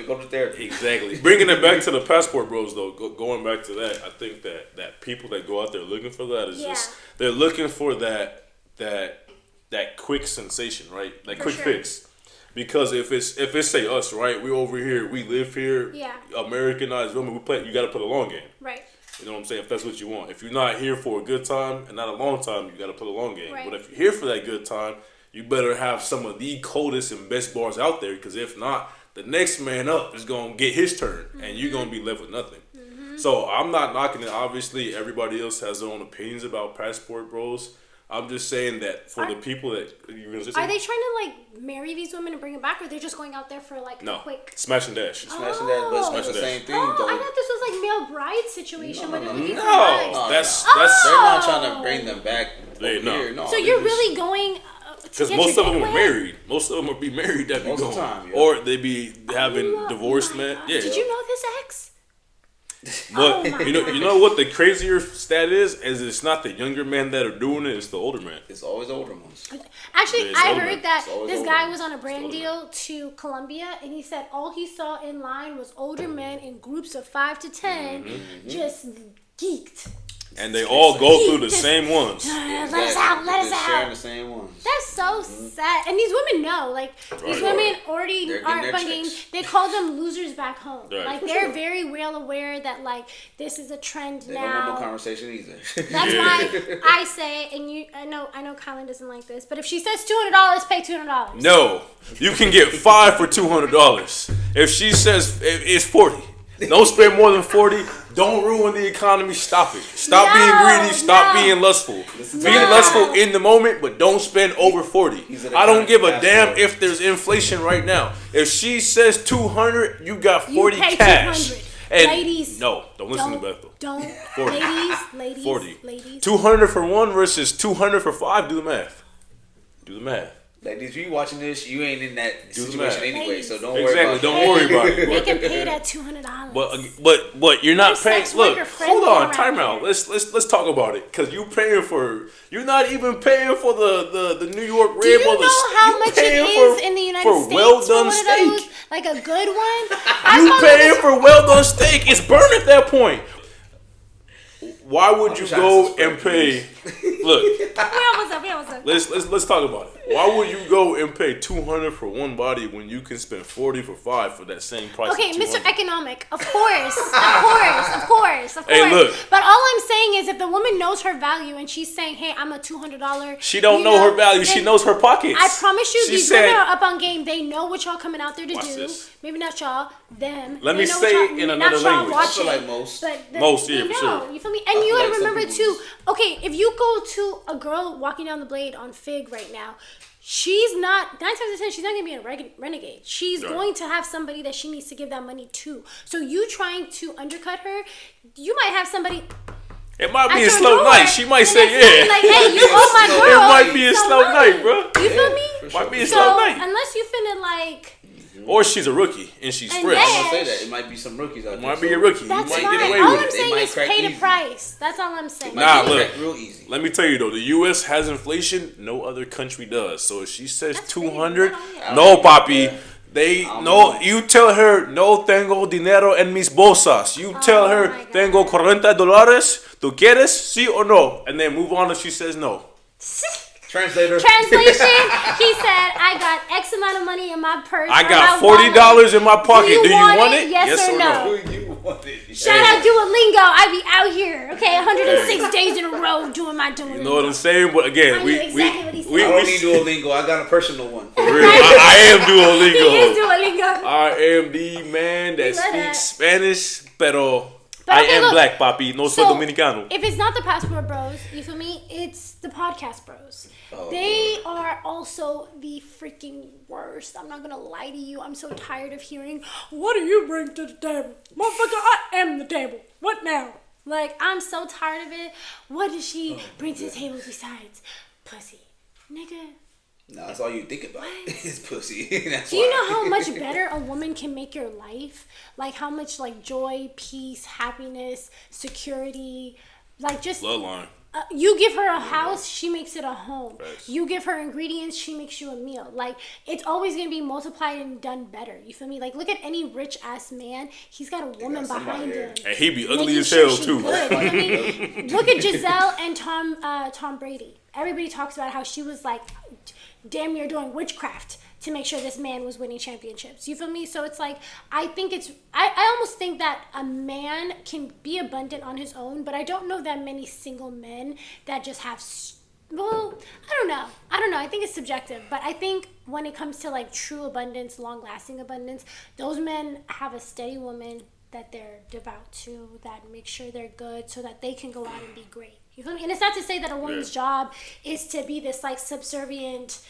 Go to therapy. Exactly. Bringing it back to the passport bros, though. Going back to that, I think that people that go out there looking for that is just they're looking for that quick sensation, right? That quick fix. Because if it's say us, right? We over here, we live here, Yeah. Americanized women, we play. You got to play a long game. Right. You know what I'm saying? If that's what you want. If you're not here for a good time and not a long time, you got to play a long game. Right. But if you're here for that good time, you better have some of the coldest and best bars out there. Because if not, the next man up is gonna get his turn, and you're gonna be left with nothing. So I'm not knocking it. Obviously, everybody else has their own opinions about Passport Bros. I'm just saying that for the people that you're gonna say, Are they trying to like marry these women and bring them back, or they're just going out there for like no a quick? smash and dash. Smashing that, but it's the same thing Oh, though. I thought this was like male bride situation where they're looking for No, brides. that's They're not trying to bring them back They- over no. here. No, So they're you're just- really going to because get most your of them dick are wet? married. Most of them would be married that be Most of going, the time, yeah. or they be having Oh divorced my men. God. Yeah, Did you know this ex? But Oh my you know what the crazier stat is it's not the younger men that are doing it; it's the older men. It's always older ones. Actually, It's I older. heard that It's always this older. guy was on a brand older. deal to Colombia, and he said all he saw in line was older men in groups of 5 to 10, just geeked. And they all go through the same ones. Let us out, let us They're sharing out. the same ones. That's so sad. And these women know, like, these Right. women already They're getting aren't their fucking, checks. they call them losers back home. Right. Like, For they're very well aware that, like, this is a trend They don't want no now. conversation either. That's why I say, and I know Kylan doesn't like this, but if she says $200, pay $200. No, you can get 5 for $200. If she says it's 40, don't spend more than 40. Don't ruin the economy. Stop it. Stop No, being greedy. Stop no. being lustful. Listen Be to him. lustful in the moment, but don't spend over 40. He's an I don't give a economic damn passport. if there's inflation right now. If she says 200, you got You 40 pay cash. 200. And Ladies, no, don't listen to Bethel. Don't. 40. Ladies, 40. ladies. 200 for one versus 200 for 5. Do the math. Do the math. Ladies, if you watching this, you ain't in that Do the situation math. anyway, Ladies. so don't worry Exactly. about Don't that. worry about it. They can pay that $200. But you're not Your paying. sex Look, worker friendly hold on, around time out. here. Let's talk about it. Cause you're not even paying for the New York rib Do you or the. know how you much it paying is for- in the United for States well for done one of those? steak. Like a good one? You paying for well done steak? It's burned at that point. Why would you trying go to and pay? Look, We almost up. let's talk about it. Why would you go and pay 200 for one body when you can spend 40 for 5 for that same price? Okay, of Mr. 200? Economic, of course. Hey, look. But all I'm saying is, if the woman knows her value and she's saying, "Hey, I'm a $200," She don't know her value. She then knows her pockets. I promise you, She these said- women are up on game. They know what y'all coming out there to Watch do. this. Maybe not y'all, them. Let They me know say what it y'all- in not another y'all language. I feel watching, like most. but Most, they yeah, for know. sure. You feel me? I And you feel gotta like some remember people too. just- Okay, if you go to a girl walking down the blade on Fig right now, she's not 9 times out of 10. She's not gonna be a renegade. She's Right. going to have somebody that she needs to give that money to. So you trying to undercut her, you might have somebody. It might at be a your slow door, night. She might and say, it's yeah. Like, hey, you owe my It girl. might be a so slow what? night, bro. You feel me? For Might be a So slow night. unless you finna like, Or she's a rookie and she's And fresh. then- I'm gonna say that it might be some rookies out It there. might be so a rookie. You that's might fine. get away All with I'm it. They saying might is crack pay the easy. price. That's all I'm saying. Might Nah, get look. cracked real easy. Let me tell you though, the U.S. has inflation. No other country does. So if she says That's 200, crazy. no, papi. They don't no. know. You tell her no tengo dinero en mis bolsas. You tell Oh her my God. tengo $40. ¿Tú quieres? Sí or no? And then move on if she says no. Translator. Translation, he said, I got X amount of money in my purse. I or got my wallet. $40 in my pocket. Do you want it? Yes or no? Who you wanted? Shout out Duolingo. I be out here, okay, 106 days in a row doing my Duolingo. You know what I'm saying? But again, I we knew exactly what he said. we I don't need Duolingo. I got a personal one. Real. I am He is Duolingo. Duolingo. I am the man that love that. speaks Spanish, pero But I okay, am look, black, papi. No soy So, dominicano. if it's not the Passport Bros, you feel me? It's the Podcast Bros. Oh, They are also the freaking worst. I'm not gonna lie to you. I'm so tired of hearing, what do you bring to the table? Motherfucker, I am the table. What now? Like, I'm so tired of it. What does she bring to the table besides pussy? Nigga. No, that's all you think about is pussy. That's Do you why. know how much better a woman can make your life? Like how much like joy, peace, happiness, security, like just Bloodline. you give her a house, she makes it a home. Facts. You give her ingredients, she makes you a meal. Like it's always gonna be multiplied and done better. You feel me? Like look at any rich ass man, he's got a woman somebody behind there. him. And he be ugly making as sure hell she too. good, you feel me? Look at Giselle and Tom Brady. Everybody talks about how she was like damn near doing witchcraft to make sure this man was winning championships. You feel me? So it's like, I almost think that a man can be abundant on his own, but I don't know that many single men that just have, well, I don't know. I think it's subjective, but I think when it comes to like true abundance, long lasting abundance, those men have a steady woman that they're devout to, that make sure they're good so that they can go out and be great. You feel me? And it's not to say that a woman's job is to be this like subservient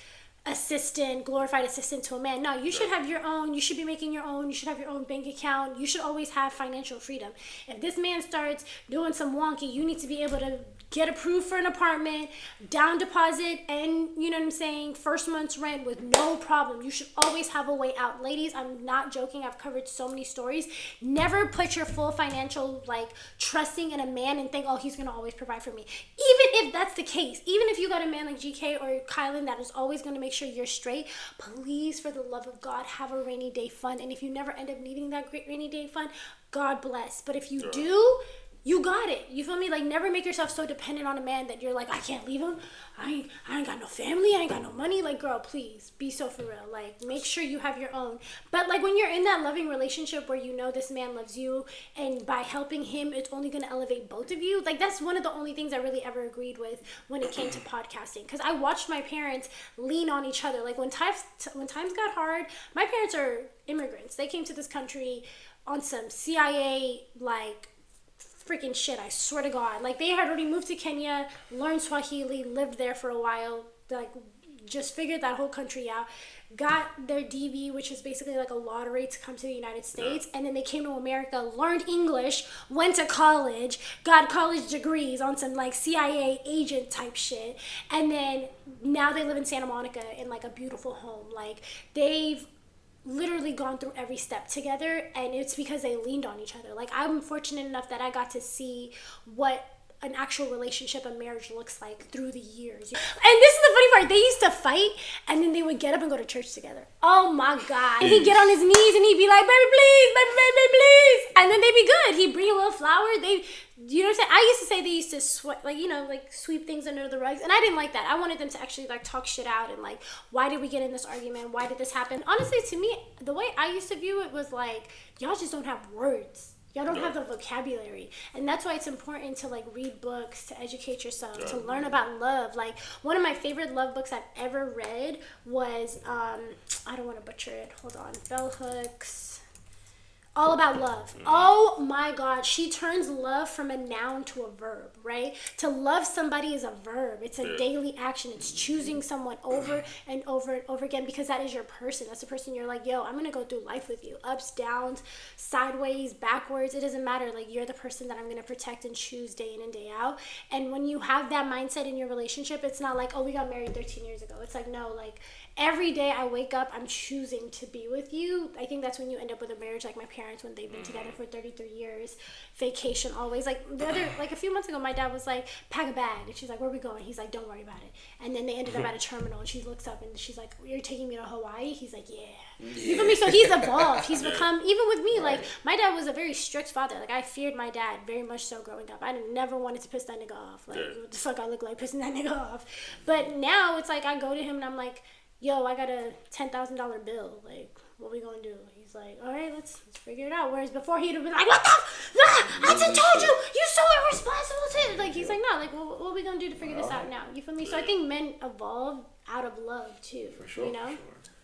assistant, glorified assistant to a man. No, you should have your own. You should be making your own. You should have your own bank account. You should always have financial freedom. If this man starts doing some wonky, you need to be able to get approved for an apartment, down deposit, and you know what I'm saying, first month's rent with no problem. You should always have a way out. Ladies, I'm not joking. I've covered so many stories. Never put your full financial like trusting in a man and think, oh, he's gonna always provide for me. Even if that's the case, even if you got a man like GK or Kylan that is always gonna make sure you're straight, please, for the love of God, have a rainy day fund. And if you never end up needing that great rainy day fund, God bless. But if you do, you got it. You feel me? Like, never make yourself so dependent on a man that you're like, I can't leave him. I ain't got no family. I ain't got no money. Like, girl, please be so for real. Like, make sure you have your own. But like when you're in that loving relationship where you know this man loves you, and by helping him, it's only gonna elevate both of you. Like, that's one of the only things I really ever agreed with when it came to podcasting. Because I watched my parents lean on each other. Like when times got hard, my parents are immigrants. They came to this country on some CIA like freaking shit, I swear to God. Like, they had already moved to Kenya, learned Swahili, lived there for a while, like, just figured that whole country out, got their DV, which is basically like a lottery to come to the United States, and then they came to America, learned English, went to college, got college degrees on some, like, CIA agent type shit, and then now they live in Santa Monica in, like, a beautiful home. Like, they've literally gone through every step together, and it's because they leaned on each other. Like, I'm fortunate enough that I got to see what an actual relationship, a marriage looks like through the years. And this is the funny part, they used to fight and then they would get up and go to church together. Oh my God. He'd get on his knees and he'd be like, baby please, baby please, and then they'd be good. He'd bring a little flower. You know what I'm saying? I used to say they used to sweep things under the rugs, and I didn't like that. I wanted them to actually like talk shit out and like, why did we get in this argument? Why did this happen? Honestly, to me, the way I used to view it was like, y'all just don't have words. Y'all don't have the vocabulary. And that's why it's important to like read books, to educate yourself, to learn about love. Like, one of my favorite love books I've ever read was, I don't want to butcher it. Hold on. Bell Hooks. All About Love. Oh my God. She turns love from a noun to a verb, right? To love somebody is a verb. It's a daily action. It's choosing someone over and over and over again, because that is your person. That's the person you're like, yo, I'm going to go through life with you. Ups, downs, sideways, backwards. It doesn't matter. Like, you're the person that I'm going to protect and choose day in and day out. And when you have that mindset in your relationship, it's not like, oh, we got married 13 years ago. It's like, no, like, every day I wake up, I'm choosing to be with you. I think that's when you end up with a marriage, like my parents, when they've been together for 33 years. Vacation always. Like, a few months ago, my dad was like, pack a bag. And she's like, where are we going? He's like, don't worry about it. And then they ended up at a terminal, and she looks up and she's like, you're taking me to Hawaii? He's like, yeah. You feel me? So he's evolved. He's become, even with me, like, my dad was a very strict father. Like, I feared my dad very much so growing up. I never wanted to piss that nigga off. Like, what the fuck I look like pissing that nigga off? But now it's like, I go to him and I'm like, yo, I got a $10,000 bill. Like, what we gonna do? He's like, all right, let's figure it out. Whereas before he'd have been like, what the? I just told you, you so irresponsible. Like, he's like, no, like, what are we gonna do to figure this out now? You feel me? So I think men evolve out of love too. For sure. You know. For sure.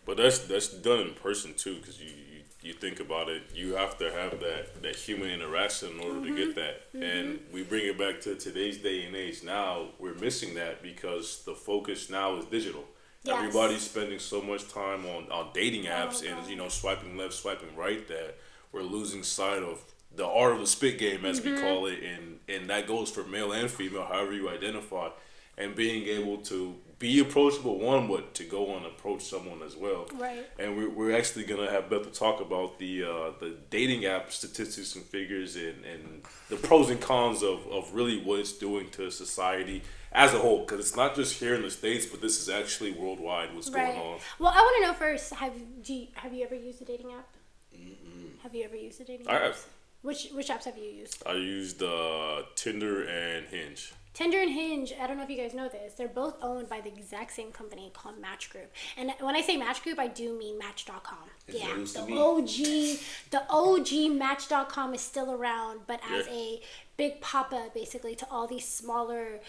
But that's done in person too, because you think about it, you have to have that human interaction in order to get that. And we bring it back to today's day and age. Now we're missing that because the focus now is digital. Yes. Everybody's spending so much time on dating apps and swiping left, swiping right, that we're losing sight of the art of the spit game, as we call it, and that goes for male and female, however you identify, and being able to be approachable, one, but to go and approach someone as well. Right. And we're actually gonna have Beth to talk about the dating app statistics and figures and the pros and cons of really what it's doing to society as a whole, because it's not just here in the States, but this is actually worldwide what's going on. Well, I want to know first, have you ever used a dating app? Have you ever used a dating app? I have. Which apps have you used? I used Tinder and Hinge. Tinder and Hinge, I don't know if you guys know this, they're both owned by the exact same company called Match Group. And when I say Match Group, I do mean Match.com. Yeah, the OG Match.com is still around, but as a big pop-up basically to all these smaller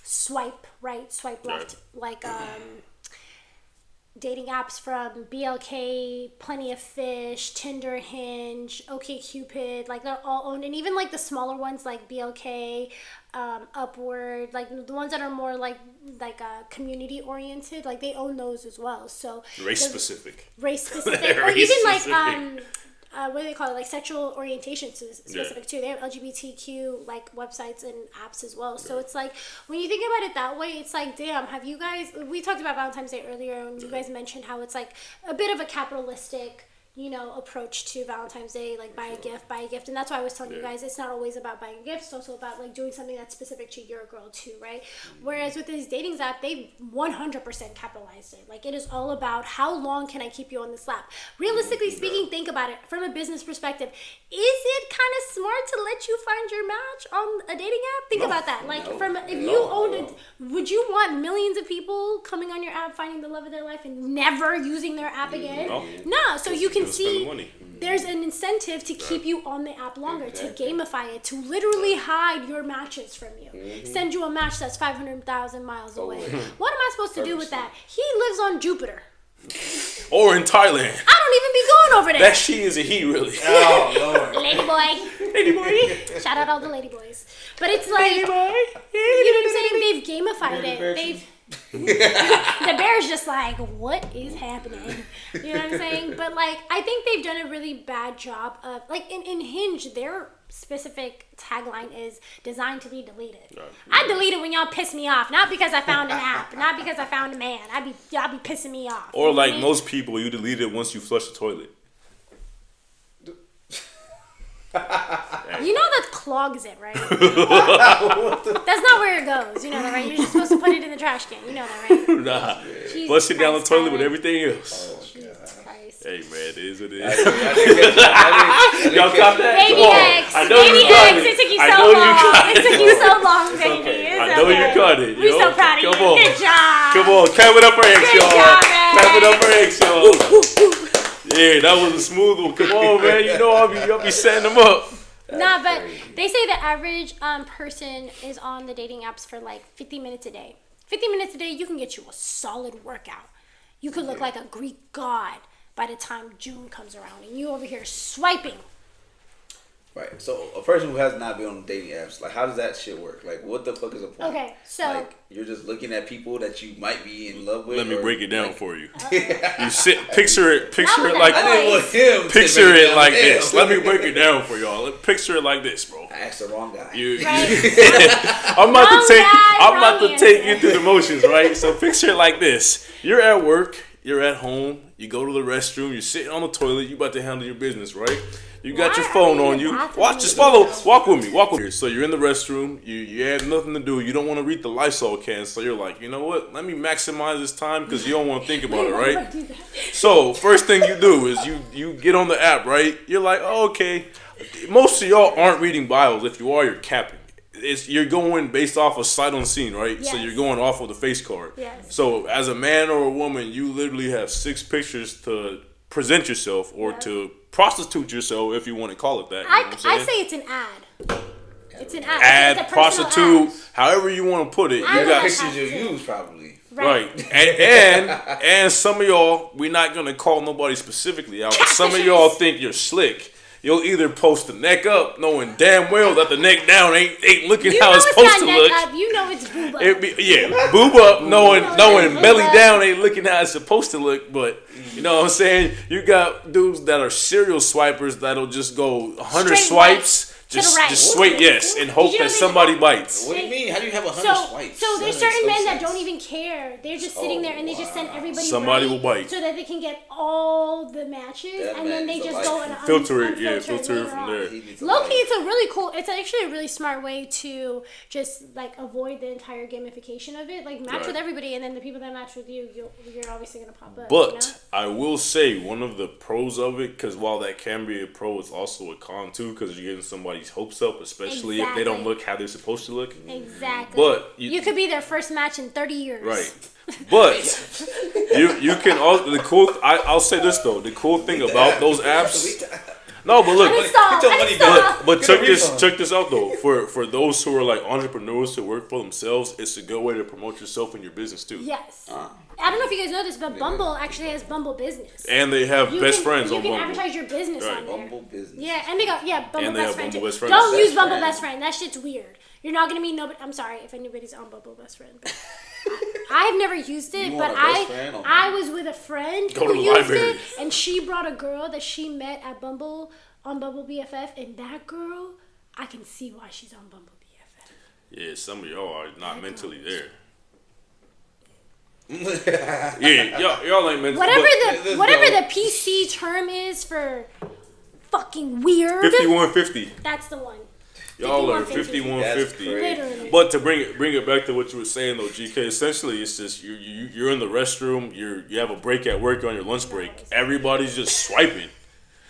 swipe right, swipe left, like dating apps from BLK, Plenty of Fish, Tinder, Hinge, OkCupid, like they're all owned, and even like the smaller ones like BLK, Upward, like the ones that are more like community oriented, like they own those as well. So race specific, or even like what do they call it, like sexual orientation specific too. They have LGBTQ like websites and apps as well. So it's like when you think about it that way, it's like, damn, have you guys, we talked about Valentine's Day earlier, and you guys mentioned how it's like a bit of a capitalistic, you know, approach to Valentine's Day, like buy a gift, and that's why I was telling you guys it's not always about buying a gift, it's also about like doing something that's specific to your girl too, right? Whereas with this dating app, they 100% capitalized it. Like it is all about how long can I keep you on this lap. Realistically speaking, think about it from a business perspective. Is it kind of smart to let you find your match on a dating app? Think about that. Like you owned it, would you want millions of people coming on your app finding the love of their life and never using their app again? No. So you can see there's an incentive to keep you on the app longer, to gamify it, to literally hide your matches from you. Send you a match that's 500,000 miles away. What am I supposed to do with that? He lives on Jupiter. Or in Thailand. I don't even be going over there. That she is a he, really. Oh, Lord. Lady boy. Shout out all the lady boys. But it's like, you know what I'm saying? They've gamified it. The bear's just like, what is happening? You know what I'm saying? But like, I think they've done a really bad job of, like, in Hinge, their specific tagline is designed to be deleted. I delete it when y'all piss me off, not because I found an app, not because I found a man. Y'all be pissing me off. Or like most people, you delete it once you flush the toilet. You know that clogs it, right? That's not where it goes. You know that, right? You're just supposed to put it in the trash can. You know that, right? Nah. Flush it down the toilet with everything else. Jesus Christ. Hey, man, it is what it I is. Y'all caught that? Baby X. I know Baby you caught X. it. It took you I so know you long. caught It took you so long, baby. I know you caught it. We're so proud of you. Come on. Good job. Come on. Clap it up for X, Good y'all. job, man. Clap it up for X, y'all. Yeah, that was a smooth one. Come on, man. You know I'll be setting them up. Nah, but they say the average person is on the dating apps for like 50 minutes a day. 50 minutes a day, you can get you a solid workout. You could look like a Greek god by the time June comes around, and you over here swiping. Right. So a person who has not been on dating apps, like, how does that shit work? Like, what the fuck is the point? Okay, so like, you're just looking at people that you might be in love with. Let me break it down like, for you. You picture it like I didn't want him. Picture it like this. Let me break it down for y'all. Picture it like this, bro. I asked the wrong guy. I'm about to take you through the motions, right? So picture it like this. You're at work, you're at home, you go to the restroom, you're sitting on the toilet, you about to handle your business, right? You got your phone on you. Walk with me. So you're in the restroom, you have nothing to do, you don't want to read the Lysol can, so you're like, you know what? Let me maximize this time because you don't want to think about it, right? So first thing you do is you get on the app, right? You're like, oh, okay. Most of y'all aren't reading bios. If you are, you're capping. You're going based off of sight unseen, right? Yes. So you're going off of the face card. Yes. So as a man or a woman, you literally have 6 pictures to present yourself or to prostitute yourself, if you want to call it that. You know I say it's an ad. It's an ad. Ad, it's a prostitute, ad. However you want to put it. You got got pictures you use probably. Right. And some of y'all, we're not gonna call nobody specifically out, but some of y'all think you're slick. You'll either post the neck up, knowing damn well that the neck down ain't looking how it's supposed to look. Up. You know it's boob up. Boob up, knowing belly down ain't looking how it's supposed to look. But you know what I'm saying? You got dudes that are serial swipers that'll just go 100 swipes. Just swipe yes and hope that somebody bites. What do you mean? How do you have 100 swipes? So there's certain men that don't even care. They're just sitting there and they just send everybody. Somebody will bite so that they can get all the matches, and then they just go and filter it from there. Low-key, it's a really cool. It's actually a really smart way to just like avoid the entire gamification of it. Like match with everybody, and then the people that match with you, you're obviously gonna pop up. But you know? I will say one of the pros of it, because while that can be a pro, it's also a con too, because you're getting somebody anybody's hopes up, especially if they don't look how they're supposed to look. Exactly. But you could be their first match in 30 years. Right. But you can also I'll say this though, the cool thing about those apps. No, but look, but check this out though. For those who are like entrepreneurs who work for themselves, it's a good way to promote yourself and your business too. Yes. I don't know if you guys know this, but Bumble actually has Bumble Business. And they have best friends on Bumble. You can advertise your business on there. Bumble Business. Yeah, and they got Bumble and Best Friend too. Best Friend. Don't use Bumble Best Friend. That shit's weird. You're not gonna meet nobody. I'm sorry if anybody's on Bumble Best Friend. But I've never used it, but I was with a friend who used it, and she brought a girl that she met at Bumble on Bumble BFF, and that girl, I can see why she's on Bumble BFF. Yeah, some of y'all are not mentally there. Yeah, y'all ain't mentally. Whatever the PC term is for fucking weird. 5150. That's the one. Y'all are 5150. Literally. But to bring it back to what you were saying though, GK, essentially it's just you're in the restroom, you have a break at work, you're on your lunch break. Everybody's just swiping.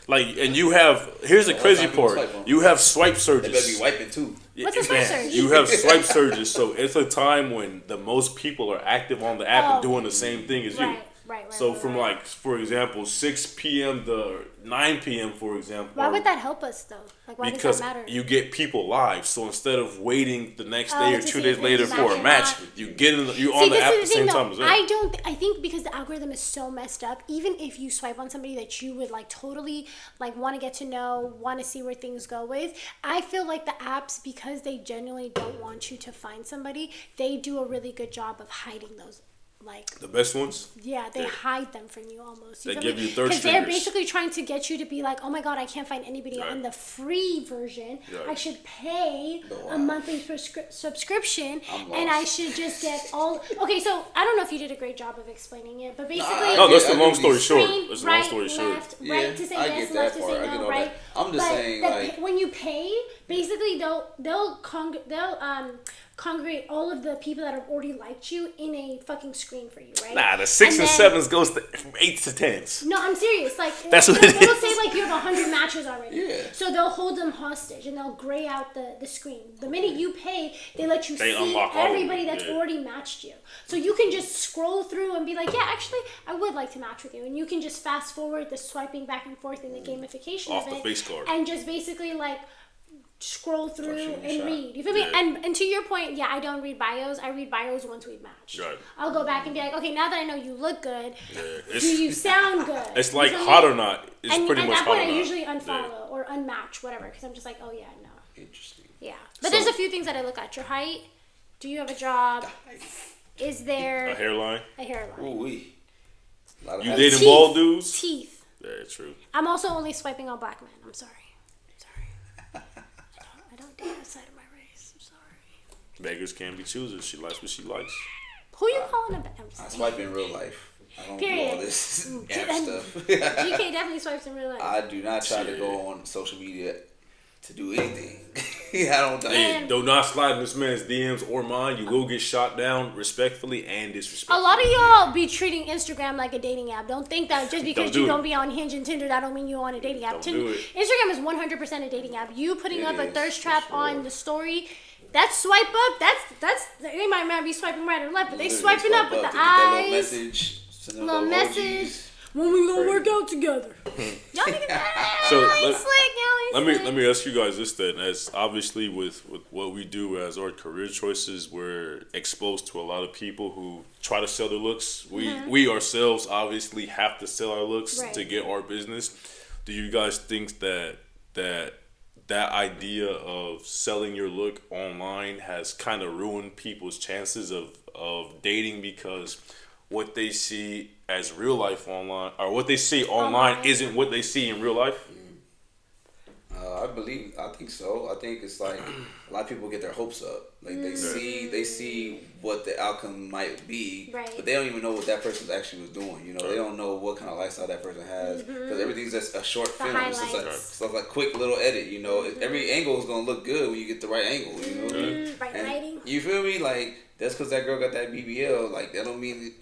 Like, and here's the crazy part. You have swipe surges. They better be wiping too. What's a swipe surge? You have swipe surges, so it's a time when the most people are active on the app and doing the same thing as you. Right. So from like, for example, 6 p.m. to 9 p.m., for example. Why would that help us though? Like, why does that matter? Because you get people live. So instead of waiting the next day or 2 days later for a match, you're on the app at the same time as them. I think because the algorithm is so messed up, even if you swipe on somebody that you would like totally like want to get to know, want to see where things go with, I feel like the apps, because they genuinely don't want you to find somebody, they do a really good job of hiding those. Like the best ones? Yeah, they hide them from you almost. They give you third because they're basically trying to get you to be like, oh my god, I can't find anybody on the free version. Right. I should pay a monthly subscription, and I should just get all. Okay, so I don't know if you did a great job of explaining it, but basically, no, that's the long story short. That's right, long story short. Right to say yes, left to say no, right? I'm just saying, like, when you pay, basically they'll congregate all of the people that have already liked you in a fucking screen for you, right? Nah, the 6 and 7s goes from 8 to 10s. No, I'm serious. Like that's what it is. They'll say like you have 100 matches already. Yeah. So they'll hold them hostage and they'll gray out the screen. The minute you pay, they let you see everybody that's already matched you. So you can just scroll through and be like, yeah, actually, I would like to match with you, and you can just fast forward the swiping back and forth in the gamification off of the it, face card, and just basically like scroll through and read. You feel me? And to your point, yeah, I don't read bios. I read bios once we've matched. Right. I'll go back and be like, okay, now that I know you look good, do you sound good? It's like hot or not. It's pretty much hot or not. At that point, I usually unfollow or unmatch, whatever, because I'm just like, oh yeah, no. Interesting. Yeah, but there's a few things that I look at. Your height. Do you have a job? Is there a hairline? A hairline. Ooh wee. You dating bald dudes? Teeth. Yeah, true. I'm also only swiping on black men. I'm sorry. I don't date outside of my race. I'm sorry. Beggars can't be choosers. She likes what she likes. Who you calling a beggar? I swipe in real life. I don't Period. do all this app stuff. GK definitely swipes in real life. I do not try to go on social media to do anything. I don't. Hey, do not slide in this man's DMs or mine. You will get shot down respectfully and disrespectfully. A lot of y'all be treating Instagram like a dating app. Don't think that just because you don't be on Hinge and Tinder, that don't mean you're on a dating app. Instagram is 100% a dating app. You putting up a thirst trap on the story, that swipe up, that's they might not be swiping right or left, but they swiping up with the eyes. Little message. When we gonna work out together? Y'all niggas let me ask you guys this then. As obviously with what we do as our career choices, we're exposed to a lot of people who try to sell their looks. We ourselves obviously have to sell our looks to get our business. Do you guys think that idea of selling your look online has kind of ruined people's chances of dating, because what they see as real life online, or what they see online isn't what they see in real life? I think so. I think it's like a lot of people get their hopes up. Like they see what the outcome might be, but they don't even know what that person actually was doing. You know, they don't know what kind of lifestyle that person has, because everything's just a short film. It's like a quick little edit. You know, every angle is gonna look good when you get the right angle. You know, right lighting. You feel me? Like that's because that girl got that BBL. Like that don't mean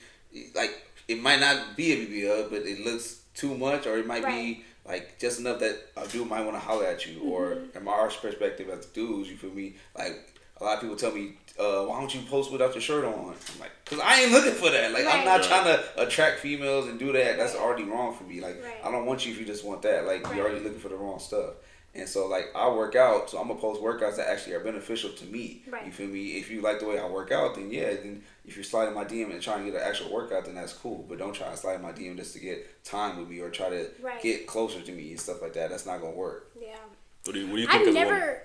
like it might not be a BBL, but it looks too much, or it might be like just enough that a dude might want to holler at you, or in my perspective as dudes, you feel me? Like a lot of people tell me, why don't you post without your shirt on? I'm like, cause I ain't looking for that. Like I'm not trying to attract females and do that. That's already wrong for me. Like I don't want you if you just want that. Like you're already looking for the wrong stuff. And so, like, I work out, so I'm going to post workouts that actually are beneficial to me. Right. You feel me? If you like the way I work out, then yeah. Then if you're sliding my DM and trying to get an actual workout, then that's cool. But don't try to slide my DM just to get time with me or try to get closer to me and stuff like that. That's not going to work. Yeah. What do you think as a woman?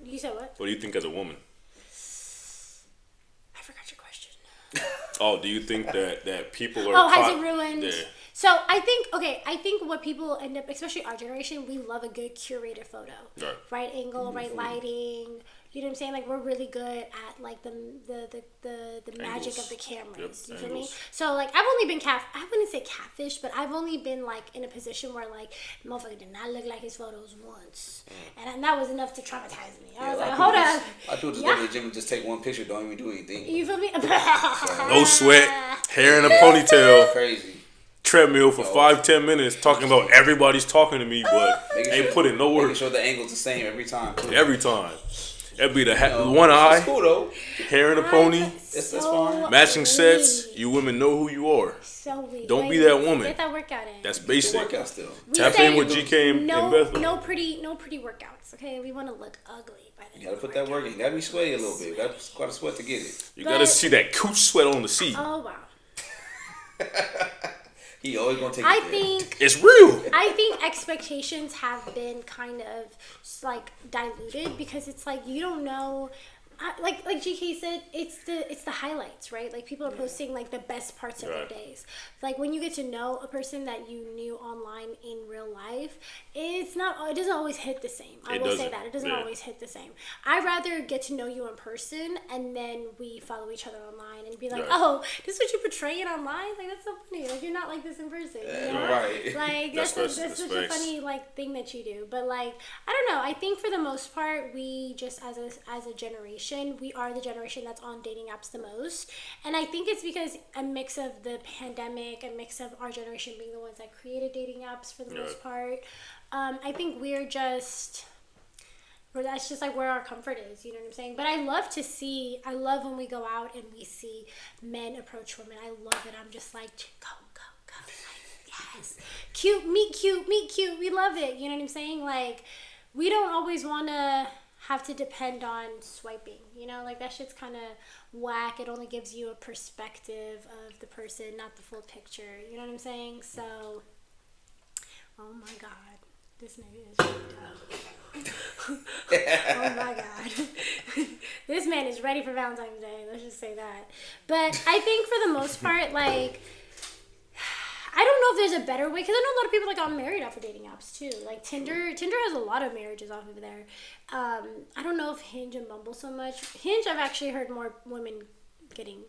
You said what? What do you think as a woman? I forgot your question. Oh, do you think that people are... Oh, has it ruined? Yeah. So I think what people end up, especially our generation, we love a good curated photo. Right angle, right lighting. You know what I'm saying? Like we're really good at like the magic of the cameras. You feel me? So like I've only been I wouldn't say catfish, but I've only been like in a position where like the motherfucker did not look like his photos once, and that was enough to traumatize me. I was like, hold up. A lot of people just go to the gym and just take one picture, don't even do anything. You feel me? No sweat, hair in a ponytail. Crazy. Treadmill for 5-10 minutes talking about everybody's talking to me, but ain't putting no work. Making sure the angle's the same every time. Every time. That'd be the one eye. It's cool though. Hair in a pony. That's fine. Matching sets. You women know who you are. So weird. Don't be that woman. Get that workout in. That's basic. Workout still. Tap in with GK and Bethel. No pretty workouts. Okay, we want to look ugly by the You gotta put that work in. You gotta be sweaty a little bit. You gotta quite a sweat to get it. You gotta see that cooch sweat on the seat. Oh wow. He always gonna take. I think it's real. I think expectations have been kind of like diluted because it's like you don't know. Like GK said, it's the highlights, right? Like people are posting like the best parts of their days. Like when you get to know a person that you knew online in real life, it doesn't always hit the same. I will say that it doesn't always hit the same. I'd rather get to know you in person and then we follow each other online and be like, oh, this is what you portray it online. Like that's so funny. Like you're not like this in person. You know? Right. Like that's such a funny like thing that you do. But like I don't know. I think for the most part, we just as a generation. We are the generation that's on dating apps the most. And I think it's because a mix of the pandemic, a mix of our generation being the ones that created dating apps for the most part. I think that's just like where our comfort is, you know what I'm saying? But I love when we go out and we see men approach women. I love it. I'm just like, go. Like, yes. Cute, meet cute. We love it. You know what I'm saying? Like, we don't always want to have to depend on swiping, you know, like that shit's kind of whack. It only gives you a perspective of the person, not the full picture, you know what I'm saying? So oh my god, this nigga is really dope. Oh my god. This man is ready for Valentine's Day, let's just say that. But I think for the most part, like I don't know if there's a better way, because I know a lot of people that got married off of dating apps too. Like Tinder has a lot of marriages off of there. I don't know if Hinge and Bumble so much. Hinge, I've actually heard more women getting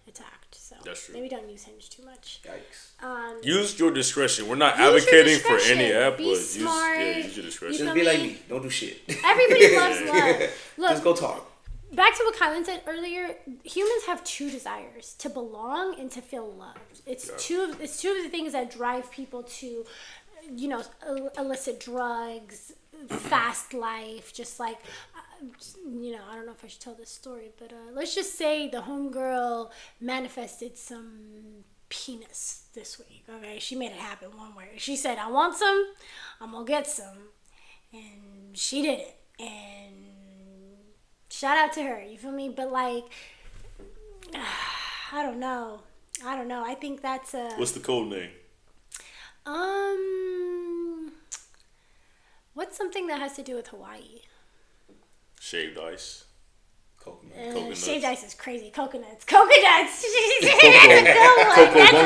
attacked. So that's true. Maybe don't use Hinge too much. Yikes. Use your discretion. We're not advocating for any app, but use your discretion. Just be like me. Don't do shit. Everybody loves love. Look, just go talk. Back to what Kylan said earlier, humans have two desires: to belong and to feel loved. It's two of the things that drive people to, you know, illicit drugs, fast life, just like, you know, I don't know if I should tell this story, but let's just say the homegirl manifested some penis this week, okay? She made it happen one way. She said, I want some, I'm gonna get some, and she did it, and shout out to her, you feel me? But like, I don't know. I think that's a... What's the code name? What's something that has to do with Hawaii? Shaved ice. Coconut. Shaved ice is crazy. Coconuts. That's a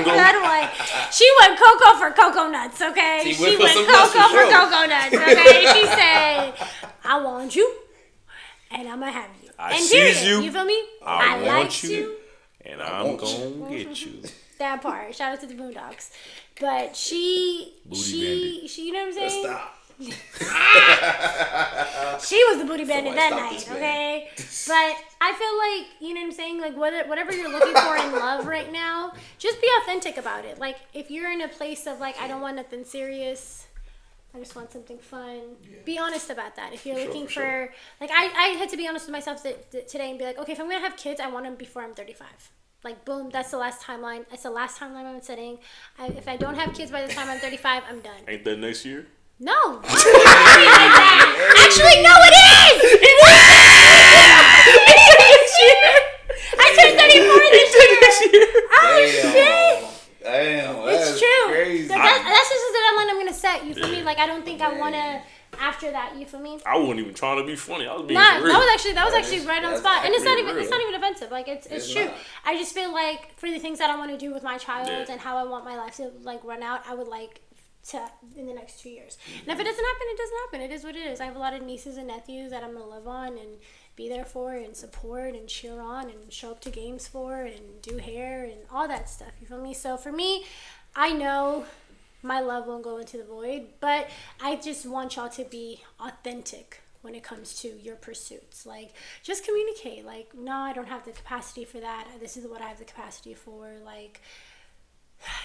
good one. She went cocoa for cocoa nuts, okay? She went cocoa for cocoa nuts, okay? She said, I want you, and I'm going to have you. I seize you. You feel me? I want you. And I'm gonna get you. That part. Shout out to the Boondocks. But she, you know what I'm saying? Stop. She was the booty bandit that night, okay? But I feel like, you know what I'm saying? Like, whatever you're looking for in love right now, just be authentic about it. Like, if you're in a place of, like, I don't want nothing serious, I just want something fun. Yeah. Be honest about that. If you're looking for like, I had to be honest with myself today and be like, okay, if I'm going to have kids, I want them before I'm 35. Like, boom, that's the last timeline. That's the last timeline I'm setting. If I don't have kids by the time I'm 35, I'm done. Ain't that next year? No. Actually, no, it is! I turned 34 this year. Oh, shit. Damn, it's true. Crazy. That's just the deadline I'm going to set. You feel me? Like, I don't think I want to... After that, you feel me? I wasn't even trying to be funny. I was being real. real. That was actually right on the spot, and it's not even offensive. Like it's true. Not. I just feel like for the things that I want to do with my child and how I want my life to like run out, I would like to in the next 2 years. And if it doesn't happen, it doesn't happen. It is what it is. I have a lot of nieces and nephews that I'm gonna live on and be there for and support and cheer on and show up to games for and do hair and all that stuff. You feel me? So for me, I know my love won't go into the void, but I just want y'all to be authentic when it comes to your pursuits. Like, just communicate. Like, no, I don't have the capacity for that. This is what I have the capacity for. Like,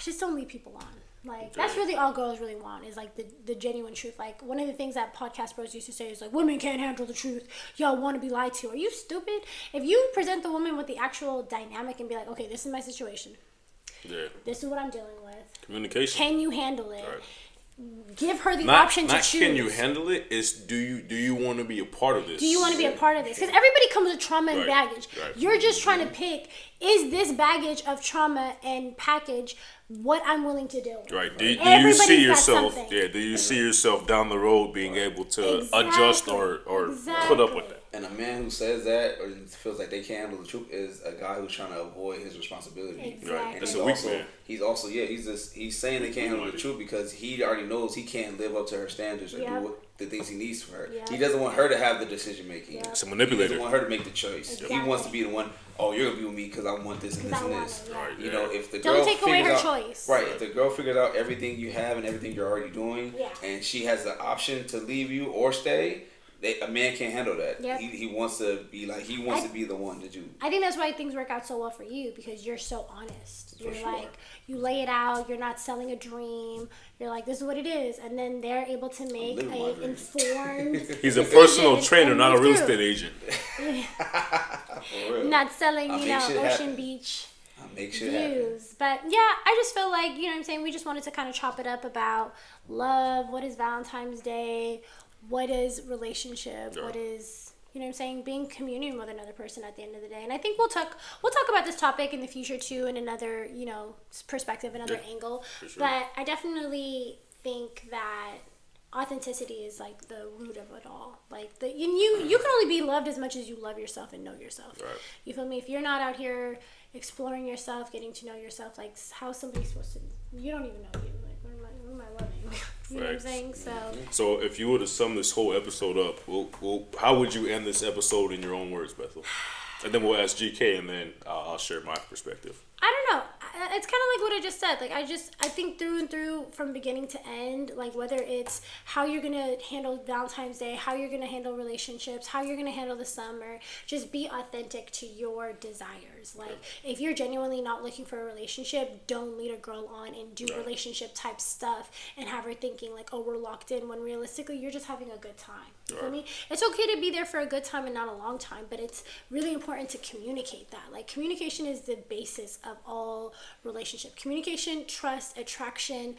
just don't lead people on. Like, that's really all girls really want is, like, the genuine truth. Like, one of the things that podcast bros used to say is, like, women can't handle the truth. Y'all want to be lied to. Are you stupid? If you present the woman with the actual dynamic and be like, okay, this is my situation. Yeah. This is what I'm dealing with. Communication. Can you handle it? Right. Give her the option to choose. Not can you handle it? It's do you want to be a part of this? Do you want to be a part of this? Because everybody comes with trauma and baggage. Right. You're just trying to pick, is this baggage of trauma and package what I'm willing to do? Right. Do you see yourself? Yeah. Do you see yourself down the road being able to adjust or put up with that? And a man who says that or feels like they can't handle the truth is a guy who's trying to avoid his responsibility. Exactly. Right. And That's a weak man. He's saying they can't handle the truth because he already knows he can't live up to her standards or do the things he needs for her. Yep. He doesn't want her to have the decision making. Yep. It's a manipulator. He doesn't want her to make the choice. Exactly. He wants to be the one. Oh, you're gonna be with me because I want this and this and this. Right. You know, if the girl don't take away her out, choice. Right. If the girl figures out everything you have and everything you're already doing, yeah. and she has the option to leave you or stay. A man can't handle that. Yep. He wants to be like to be the one to do. I think that's why things work out so well for you because you're so honest. You're sure. like you lay it out. You're not selling a dream. You're like this is what it is, and then they're able to make an informed. He's a personal trainer, not a real estate agent. Not selling, Ocean Beach. Make sure views. But yeah, I just feel like what I'm saying. We just wanted to kind of chop it up about love. What is Valentine's Day? What is relationship? Yeah. What is being communion with another person at the end of the day? And I think we'll talk about this topic in the future too, in another perspective, another angle. For sure. But I definitely think that authenticity is like the root of it all. Like you can only be loved as much as you love yourself and know yourself. Right. You feel me? If you're not out here exploring yourself, getting to know yourself, like how's somebody supposed to? You don't even know you. Like what am I loving? You know what I'm saying? So if you were to sum this whole episode up, how would you end this episode in your own words, Bethel? And then we'll ask GK, and then I'll share my perspective. I don't know. It's kind of like what I just said. Like I think through and through, from beginning to end, like whether it's how you're gonna handle Valentine's Day, how you're gonna handle relationships, how you're gonna handle the summer, just be authentic to your desires. Like if you're genuinely not looking for a relationship, don't lead a girl on and do relationship type stuff and have her thinking like, oh, we're locked in, when realistically you're just having a good time. You feel me? It's okay to be there for a good time and not a long time, but it's really important to communicate that. Like communication is the basis of all relationship. Communication, trust, attraction,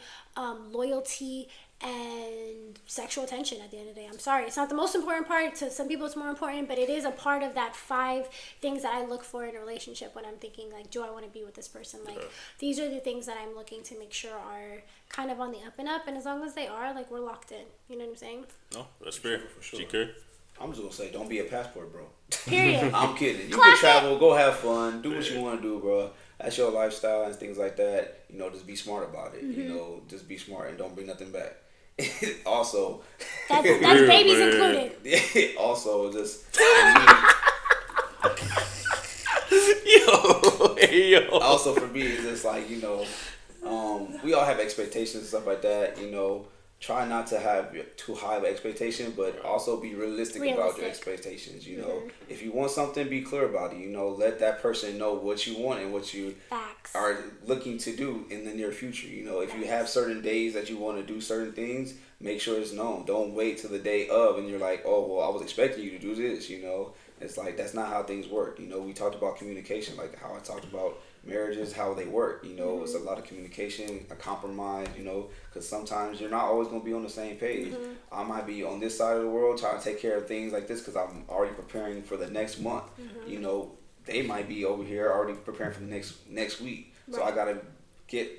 loyalty, and sexual attention at the end of the day. I'm sorry, it's not the most important part. To some people it's more important, but it is a part of that 5 things that I look for in a relationship when I'm thinking like, do I want to be with this person? Like these are the things that I'm looking to make sure are kind of on the up and up, and as long as they are, like we're locked in. You know what I'm saying? No, that's fair. For sure. GK? I'm just gonna say, don't be a passport, bro. Period. I'm kidding. You can travel, go have fun, do what you want to do, bro. That's your lifestyle and things like that. Just be smart about it. Mm-hmm. Just be smart and don't bring nothing back. Also, that's babies included. Also, just yo. Also for me, it's just like we all have expectations and stuff like that. Try not to have too high of expectation, but also be realistic about your expectations. If you want something, be clear about it. Let that person know what you want and what you are looking to do in the near future. If you have certain days that you want to do certain things, make sure it's known. Don't wait till the day of and you're like, oh, well, I was expecting you to do this, It's like, that's not how things work. We talked about communication, like how I talked about marriages, how they work. It's a lot of communication, a compromise, because sometimes you're not always going to be on the same page. I might be on this side of the world trying to take care of things like this because I'm already preparing for the next month. They might be over here already preparing for the next week. Right. So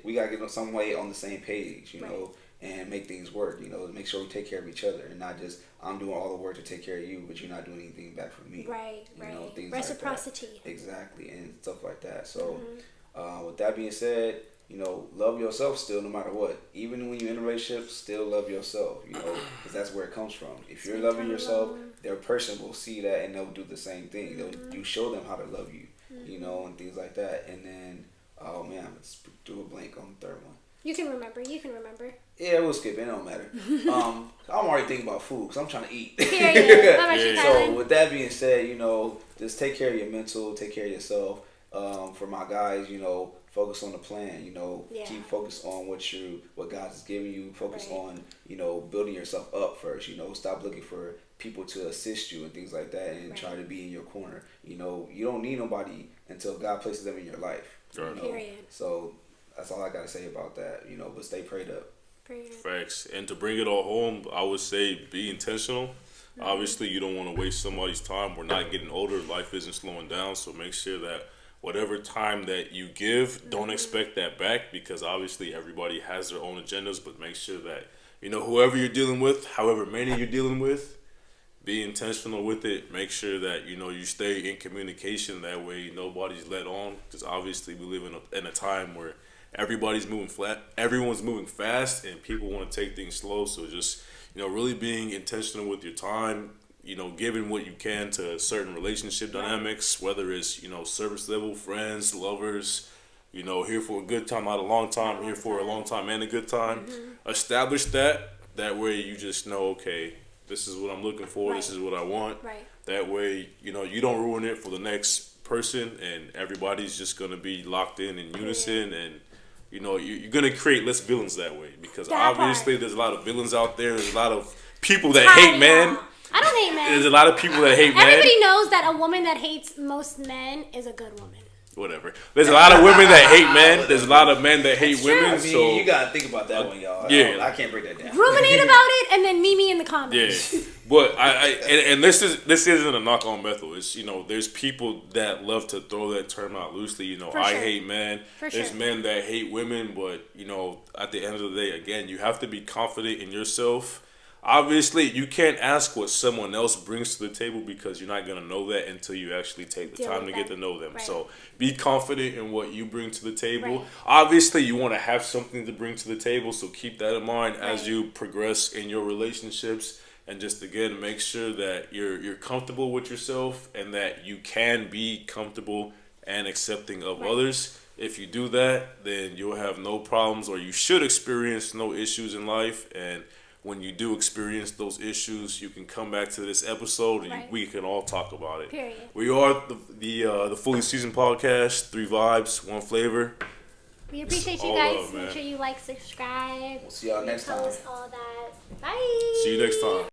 we gotta get some way on the same page, and make things work, make sure we take care of each other and not just I'm doing all the work to take care of you, but you're not doing anything back for me. Right. Things Reciprocity. Like that. Exactly, and stuff like that. So, with that being said, love yourself still no matter what. Even when you're in a relationship, still love yourself, because that's where it comes from. If you're loving yourself, their person will see that and they'll do the same thing. You show them how to love you, and things like that. And then, oh man, let's do a blank on the third one. You can remember. Yeah, we'll skip it. It don't matter. I'm already thinking about food because I'm trying to eat. Period. How about you, So with that being said, just take care of your mental, take care of yourself. For my guys, focus on the plan. Keep focused on what God has given you. Focus on building yourself up first. Stop looking for people to assist you and things like that, and try to be in your corner. You don't need nobody until God places them in your life. Period. So that's all I gotta say about that. But stay prayed up. Period. Facts. And to bring it all home, I would say be intentional. Obviously, you don't want to waste somebody's time. We're not getting older. Life isn't slowing down. So make sure that whatever time that you give, don't expect that back, because obviously everybody has their own agendas. But make sure that, whoever you're dealing with, however many you're dealing with, be intentional with it. Make sure that, you stay in communication. That way nobody's let on, because obviously we live in a time where everyone's moving fast and people want to take things slow. So just, really being intentional with your time, giving what you can to certain relationship dynamics, whether it's, service level, friends, lovers, here for a good time, not a long time, here for a long time and a good time. Establish that. That way you just know, okay, this is what I'm looking for. This is what I want. That way, you don't ruin it for the next person, and everybody's just going to be locked in unison, and you're going to create less villains that way, because obviously there's a lot of villains out there. There's a lot of people that hate men. I don't hate men. There's a lot of people that hate men. Everybody knows that a woman that hates most men is a good woman. Whatever. There's a lot of women that hate men. There's a lot of men that hate women. I mean, so you gotta think about that one, y'all. Yeah, I can't break that down. Ruminate about it and then meet me in the comments. Yeah, but and this isn't a knock on Bethel. It's there's people that love to throw that term out loosely. I hate men. There's men that hate women, but at the end of the day, again, you have to be confident in yourself. Obviously, you can't ask what someone else brings to the table, because you're not going to know that until you actually take the time to get to know them. So be confident in what you bring to the table. Obviously, you want to have something to bring to the table, so keep that in mind as you progress in your relationships. And just, again, make sure that you're comfortable with yourself and that you can be comfortable and accepting of others. If you do that, then you'll have no problems, or you should experience no issues in life. And when you do experience those issues, you can come back to this episode and we can all talk about it. Period. We are the Fully Seasoned Podcast, 3 vibes, 1 flavor. We appreciate you guys. Make sure you like, subscribe. We'll see y'all next time. All that. Bye. See you next time.